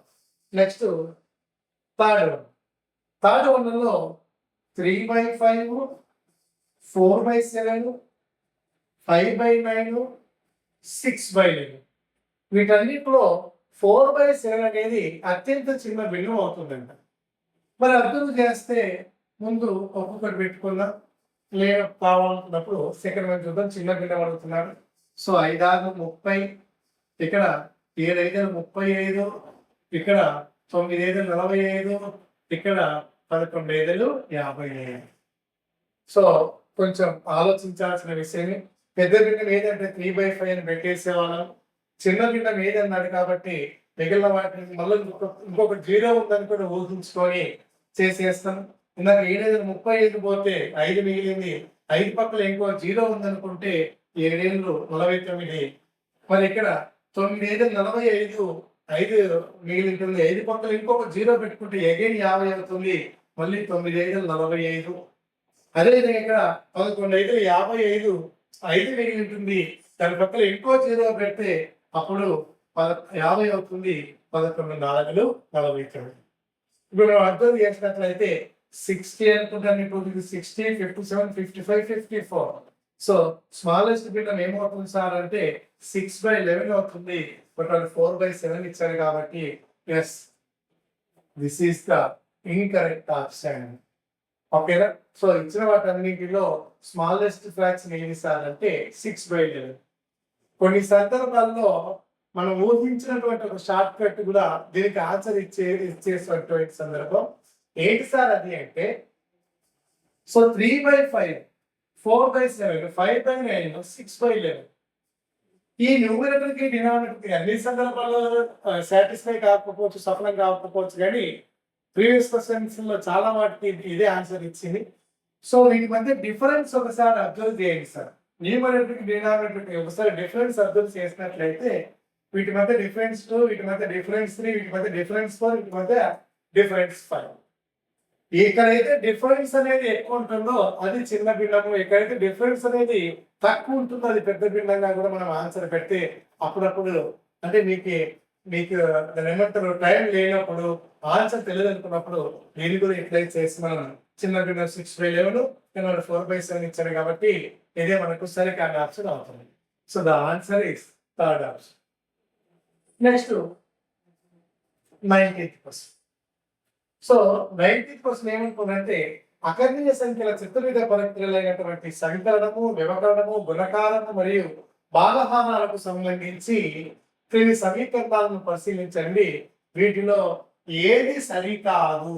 Next third one లో 3/5, 4/7, 5/9, 6/9. వీటన్నిటిలో 4/7 అనేది అత్యంత చిన్న బిల్లు అవుతుందంట. మరి అర్థం చేస్తే ముందు ఒక్కొక్కటి పెట్టుకుందాం, లేదు కావాలనుకున్నప్పుడు సెకండ్ వన్ చూద్దాం. చిన్న బిల్లు అడుగుతున్నాడు. సో 5 6 30, ఇక్కడ 7 5 35, ఇక్కడ 9 5 45, ఇక్కడ 11 5 55. సో కొంచెం ఆలోచించాల్సిన విషయమే. పెద్ద భిన్నం ఏదంటే 3/5 అని పెట్టేసేవాళ్ళం. చిన్న భిన్నం ఏదన్నాడు కాబట్టి మిగిలిన వాటిని మళ్ళీ ఇంకొక 0 ఉందని కూడా ఊహించుకొని చేసేస్తాం. ఇందాక 7 5 35 పోతే 5 మిగిలింది, 5 పక్కల ఇంకో 0 ఉందనుకుంటే 7 7 49. మరి ఇక్కడ 9 5 45, 5 మిగిలింటుంది, 5 పక్కల ఇంకొక 0 పెట్టుకుంటే అగైన్ 50 అవుతుంది, మళ్ళీ 9 5 45. అదేవిధంగా ఇక్కడ 11 5 55, 5 మిగిలి ఉంటుంది, దాని పక్కన ఇంకో 0 పెడితే అప్పుడు 50 అవుతుంది, 11 4 49. ఇప్పుడు మనం అర్థం చేసినట్లయితే 60 అనుకుంటాను, ఇప్పుడు 60 57 55 54. సో స్మాలెస్ట్ భిన్నం ఏమవుతుంది సార్ అంటే 6/11 అవుతుంది. బట్ వాళ్ళు 4/7 ఇచ్చారు కాబట్టి yes this is the incorrect option. ఓకేనా? సో ఇచ్చిన వాటన్నిటిలో స్మాలెస్ట్ ఫ్రాక్షన్ ఏది సార్ అంటే 6/11. కొన్ని సందర్భాల్లో మనం ఊహించినటువంటి ఒక షార్ట్ కట్ కూడా దీనికి ఆన్సర్ ఇచ్చేసినటువంటి సందర్భం ఏంటి సార్ అది అంటే, సో 3/5, 4/7, 5/9, 6/11. ఈ న్యూమరేటర్ కి డినామినేటర్ కి అన్ని సందర్భాల్లో సాటిస్ఫై కాకపోవచ్చు, సఫలం కాకపోవచ్చు, కానీ ప్రీవియస్ క్వశ్చన్స్ లో చాలా వాటికి ఇదే ఆన్సర్ ఇచ్చింది. సో వీటి మధ్య డిఫరెన్స్ ఒకసారి అబ్జర్వ్ చేయండి సార్. న్యూమరేటర్ కి డినామినేటర్ కి ఒకసారి డిఫరెన్స్ అబ్జర్వ్ చేసినట్లయితే వీటి మధ్య డిఫరెన్స్ 2, వీటి మధ్య డిఫరెన్స్ 3, వీటి మధ్య డిఫరెన్స్ 4, వీటి మధ్య డిఫరెన్స్ 5. ఎక్కడైతే డిఫరెన్స్ అనేది ఎక్కువ ఉంటుందో అది చిన్న భిన్నము, ఎక్కడైతే డిఫరెన్స్ అనేది తక్కువ ఉంటుందో అది పెద్ద భిన్నంగా కూడా మనం ఆన్సర్ పెడితే అప్పుడప్పుడు అంటే మీకు ఏమంటారు టైం లేనప్పుడు ఆన్సర్ తెలియదు అనుకున్నప్పుడు దీన్ని కూడా ఎట్లయితే చేసి మనం చిన్న భిన్నం 6/11, 4/7 ఇచ్చారు కాబట్టి ఇదే మనకు సరికాని ఆప్షన్ అవుతుంది. So the answer is third option. Next 90th question. So 90th question ఏమనుకుందంటే అకర్ణీయ సంఖ్యల చతుర్విధ పరక్రియలైనటువంటి సంకలనము, వ్యవకరణము, గుణకారము మరియు భాగహారాలకు సంబంధించి క్రింది సమీకరణాలను పరిశీలించండి. వీటిలో ఏది సరికాదు?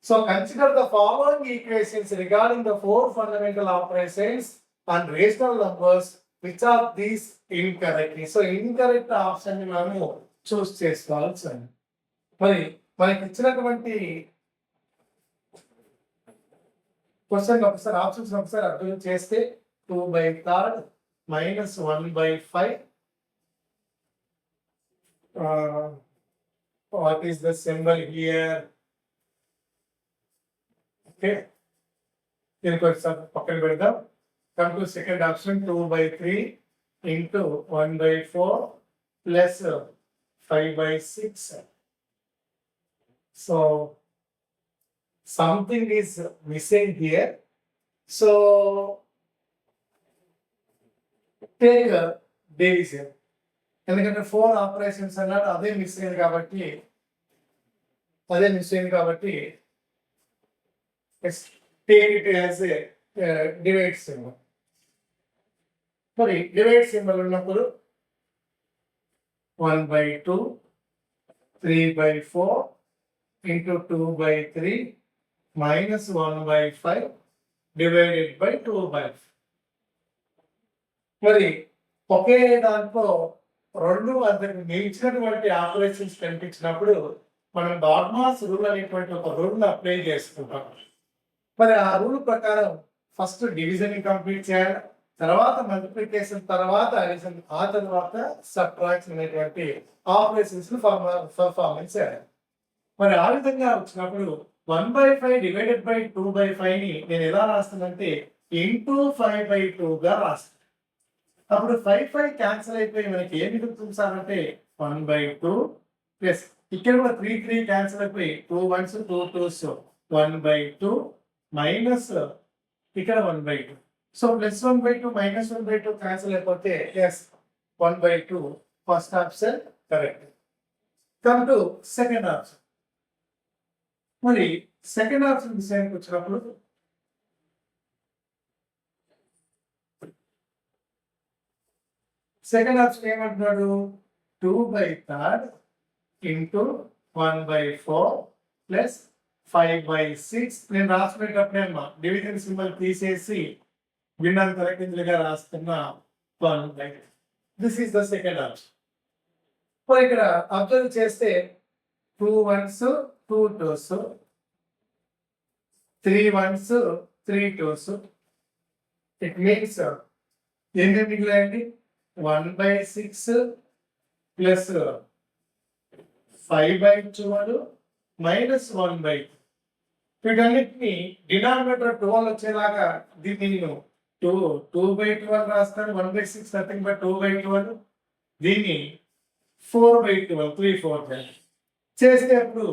So consider the following equations regarding the 4 fundamental operations and rational numbers which are these incorrect. So incorrect option ని మనము చూస్ చేసుకోవాల్సి. మరి మనకి ఇచ్చినటువంటి క్వశ్చన్ ఒకసారి ఆప్షన్స్ ఒకసారి అర్థం చేస్తే 2/3 -1/5. What is the symbol here? Okay, దీనికి ఒకసారి పక్కన పెడదాం. Come to second option, 2/3 into 1/4 plus 5/6. So something is missing here. So take a division. ఎందుకంటే 4 ఆపరేషన్స్ అన్నాడు, అదే మిస్ అయింది కాబట్టి take it as a divide symbol. మరి డివైడ్ సింబల్ ఉన్నప్పుడు 1/2 3/4 into 2/3 minus 1/5 divided by 2/5. మరి ఒకే దాంట్లో రెండు అంతకు మించినటువంటి ఆపరేషన్స్ కనిపించినప్పుడు మనం డాగ్మాస్ రూల్ అనేటువంటి ఒక రూల్ అప్లై చేసుకుంటాం. మరి ఆ రూల్ ప్రకారం ఫస్ట్ డివిజన్ కంప్లీట్ చేయాలి, తర్వాత మల్టిప్లికేషన్, తర్వాత అడిషన్, ఆ తర్వాత సబ్ట్రాక్షన్ అనేటువంటి ఆపరేషన్స్ పర్ఫార్మెన్స్ చేయాలి. మరి ఆ విధంగా వచ్చినప్పుడు 1/5 డివైడెడ్ బై 2/5 ని నేను ఎలా రాస్తానంటే ఇంటూ 5/2గా రాస్తాను. అప్పుడు 5 క్యాన్సిల్ అయిపోయి మనకి ఏం మిగులుతుంది సార్ అంటే 1/2 ప్లస్ ఇక్కడ కూడా 3 క్యాన్సిల్ అయిపోయి 2 1s 2 2s 1/2 మైనస్ ఇక్కడ 1/2. సో ప్లస్ 1/2 మైనస్ 1/2 క్యాన్సిల్ అయిపోతే yes 1/2 first option correct. Come to second option. మరి సెకండ్ ఆప్షన్ విషయానికి వచ్చినప్పుడు సెకండ్ ఆప్షన్ ఏమంటున్నాడు 2/3 into 1/4 ప్లస్ 5/6. నేను రాసుకునేటప్పుడేమో డివిజన్ సింబల్ తీసేసి భిన్నాలు తలకిందులుగా రాస్తున్నా 1/5. This is the second option. మరి ఇక్కడ అబ్జర్వ్ చేస్తే 2 1s 2 2s 3 1s 3 2s. It means ఎన్ని మిగిలాయండి 1/6 ప్లస్ 5/12 మైనస్ 1/2. వీటన్నిటిని డినామినేటర్ 12 వచ్చేలాగా దీన్ని నేను 2/12 రాస్తాను. 1/6 నథింగ్ బట్ 2/12. దీన్ని 4/12 3 4 చేస్తే అప్పుడు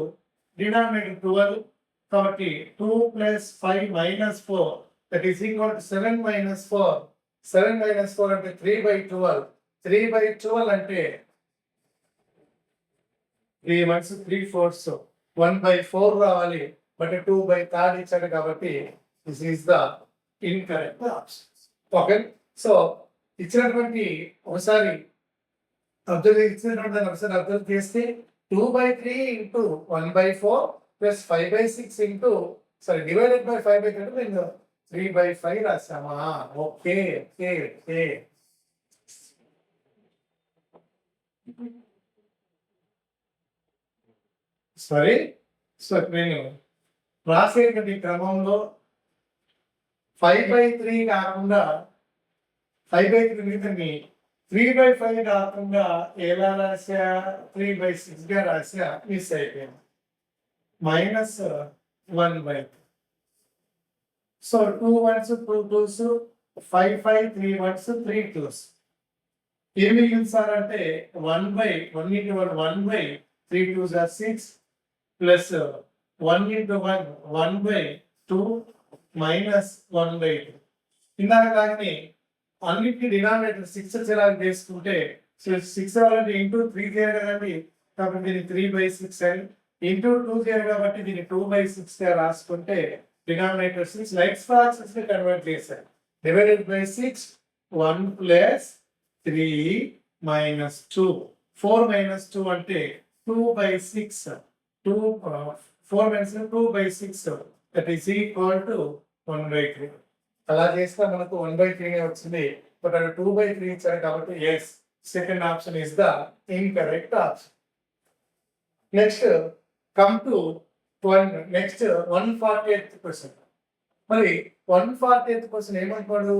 డినామినేటర్ 12 కాబట్టి 2 + 5 - 4 దట్ ఈస్ ఈక్వల్ టు 7 - 4. 7 - 4 అంటే 3/12. 3/12 అంటే 3 1s 3 4s 1/4 రావాలి, బట్ 2/3 ఇచ్చాడు కాబట్టి this is the incorrect option. Okay, so ఇచ్చినటువంటి ఒకసారి అబ్జర్వ్ చేస్తే 2/3 into 1/4 plus 5/6 into divided by 5/3 నేను 3/5 రాసామా. ఓకే ఓకే ఓకే, సరే. సో నేను రాసేటువంటి క్రమంలో 5/3 కాకుండా 5/3 3/5 కాకుండా ఎలా రాసా, 3/6 గా రాసా, మిస్ అయిపోయింది. -1/3. So 2 1s 2 2s 5 5 3 1s 3 2s. ఏం మిగిలింది సార్ అంటే 1 into 1/3 2s are 6 plus 1 into 1/2 minus 1/2. ఇందాక కానీ అన్నిటికీ డినామినేటర్ 6 ఎలా చేసుకుంటే 6 అవ్వాలంటే ఇంటూ 3 చేయాలి కదండి, కాబట్టి దీన్ని 3/6 అని, ఇంటూ 2 చేయాలి కాబట్టి దీన్ని 2/6 గా రాసుకుంటే డినామినేటర్ 6 లైక్స్ ఫ్రాక్షన్స్ ని కన్వర్ట్ చేశారు. డివైడెడ్ బై 6 1 ప్లస్ 3 మైనస్ 2 4 - 2 అంటే 2/6 2 4 - 2/6 దట్ ఈస్ ఈక్వల్ టు 1/3. అలా చేస్తే మనకు 1/3 వచ్చింది, బట్ అది 2/3 ఇచ్చారు కాబట్టి yes, second option is the incorrect option. Next come to next 148th question. మరి 148th క్వశ్చన్ ఏమంటాడు,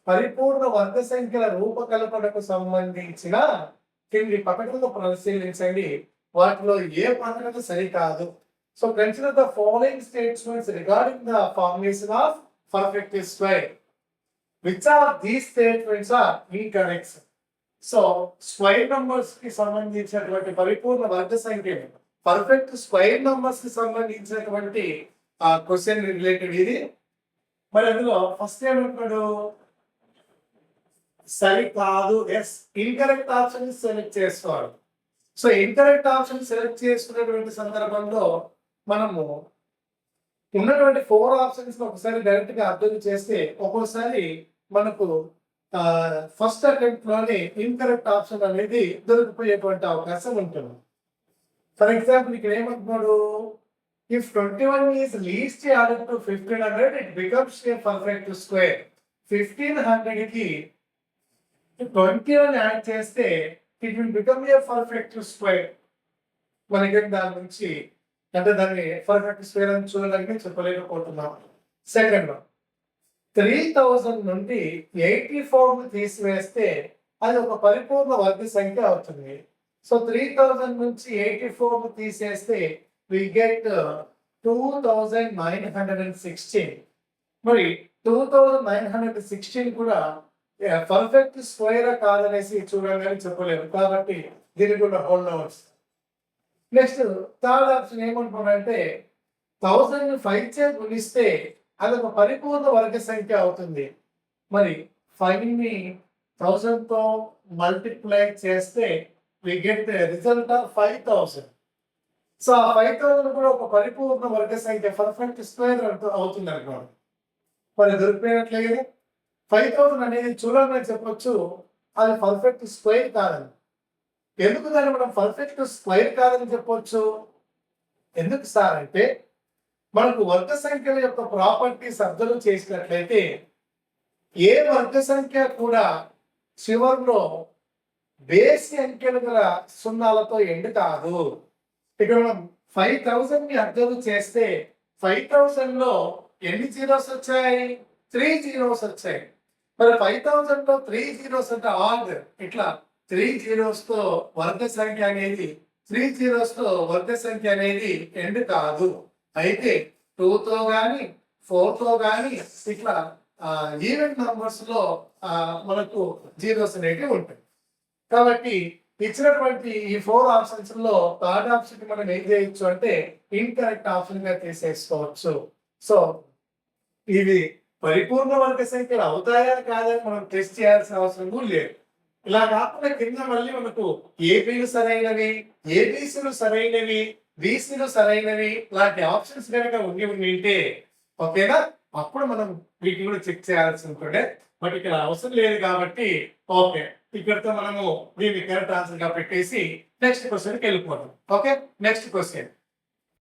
పరిపూర్ణ వర్గ సంఖ్యల రూపకల్పనకు సంబంధించిన కింది పథకాలను పరిశీలించండి, వాటిలో ఏ పథకం సరికాదు. So consider the following statements regarding the formation of perfect square. Which of these statements are incorrect? So square numbers కి సంబంధించినటువంటి పరిపూర్ణ వర్గ సంఖ్య పర్ఫెక్ట్ స్క్వేర్ నంబర్స్ కి సంబంధించినటువంటి క్వశ్చన్ రిలేటెడ్ ఇది. మరి అందులో ఫస్ట్ ఏమంటాడు, సరికాదు, ఎస్, ఇన్కరెక్ట్ ఆప్షన్ సెలెక్ట్ చేసుకోవాలి. సో ఇన్కరెక్ట్ ఆప్షన్ సెలెక్ట్ చేసుకున్నటువంటి సందర్భంలో మనము ఉన్నటువంటి 4 ఆప్షన్స్ ఒకసారి డైరెక్ట్ గా అర్థం చేస్తే ఒక్కోసారి మనకు ఫస్ట్ అటెంప్ట్ లోనే ఇన్కరెక్ట్ ఆప్షన్ అనేది దొరికిపోయేటువంటి అవకాశం ఉంటుంది. ఫర్ ఎగ్జాంపుల్ ఇక్కడ ఏమంటున్నాడు, if 21 is least added to 1500 it becomes a perfect square. 1500 కి 21 యాడ్ చేస్తే it will become a perfect square. మనకి దాని నుంచి అంటే దాన్ని పర్ఫెక్ట్ స్క్వేర్ అని చూడడానికి చెప్పలేకపోతున్నాం. సెకండ్ 3000 నుండి 84 తీసివేస్తే అది ఒక పరిపూర్ణ వర్గ సంఖ్య అవుతుంది. సో 3000 నుంచి 84 తీసేస్తే వి గెట్ 2916. మరి 2916 కూడా పర్ఫెక్ట్ స్క్వేర్ కాదనేసి చూడగానే చెప్పలేము, కాబట్టి దీనికి కూడా hold hours. Next third option ఏమంటున్నాడంటే 1000 5 చే గుణిస్తే అది ఒక పరిపూర్ణ వర్గ సంఖ్య అవుతుంది. మరి 5 ని 1000 తో మల్టిప్లై చేస్తే we get result of 5000. So ఆ 5000 కూడా ఒక పరిపూర్ణ వర్గ సంఖ్య పర్ఫెక్ట్ స్క్వేర్ అవుతుంది అనుకోండి. మరి దొరికిపోయినట్లే కదా, 5000 అనేది చూడాలని చెప్పొచ్చు, అది పర్ఫెక్ట్ స్క్వేర్ కాదని. ఎందుకు దాన్ని మనం పర్ఫెక్ట్ స్క్వేర్ కాదని చెప్పొచ్చు, ఎందుకు సార్ అంటే మనకు వర్గ సంఖ్యల యొక్క ప్రాపర్టీస్ అబ్జర్వ్ చేసినట్లయితే ఏ వర్గ సంఖ్య కూడా చివరిలో బేసి అంకెలు గల సున్నాలతో ఎండ్ కాదు. ఇక్కడ మనం 5000 ని అబ్జర్వ్ చేస్తే 5000 లో ఎన్ని జీరోస్ వచ్చాయి, 3 జీరోస్ వచ్చాయి. మరి 5000 లో 3 జీరోస్ అంటే ఆడ్, ఇట్లా 3 జీరోస్ తో వర్గ సంఖ్య అనేది 3 జీరోస్ తో వర్గ సంఖ్య అనేది ఎండ్ కాదు. అయితే 2 తో గాని 4 తో గాని ఇట్లా ఈవెన్ నంబర్స్ లో మనకు జీరోస్ అనేవి ఉంటాయి. కాబట్టి ఇచ్చినటువంటి ఈ 4 ఆప్షన్స్ లో థర్డ్ ఆప్షన్ కి మనం ఏం చేయొచ్చు అంటే ఇన్కరెక్ట్ ఆప్షన్ గా తీసేసుకోవచ్చు. సో ఇవి పరిపూర్ణ వర్గ సంఖ్యలు అవుతాయా కాదని మనం టెస్ట్ చేయాల్సిన అవసరం లేదు. ఇలా కాకుండా కింద మళ్ళీ మనకు ఏపీలు సరైనవి, ఏబీసీలు సరైనవి, బీసీలు సరైనవి ఇలాంటి ఆప్షన్స్ కనుక ఉంటే ఓకేనా, అప్పుడు మనం వీటిని కూడా చెక్ చేయాల్సి ఉంటుండే. బట్ ఇక్కడ అవసరం లేదు కాబట్టి ఓకే, ఇక్కడతో మనము దీన్ని కరెక్ట్ ఆన్సర్ గా పెట్టేసి నెక్స్ట్ క్వశ్చన్కి వెళ్ళిపోతాం. Okay, next question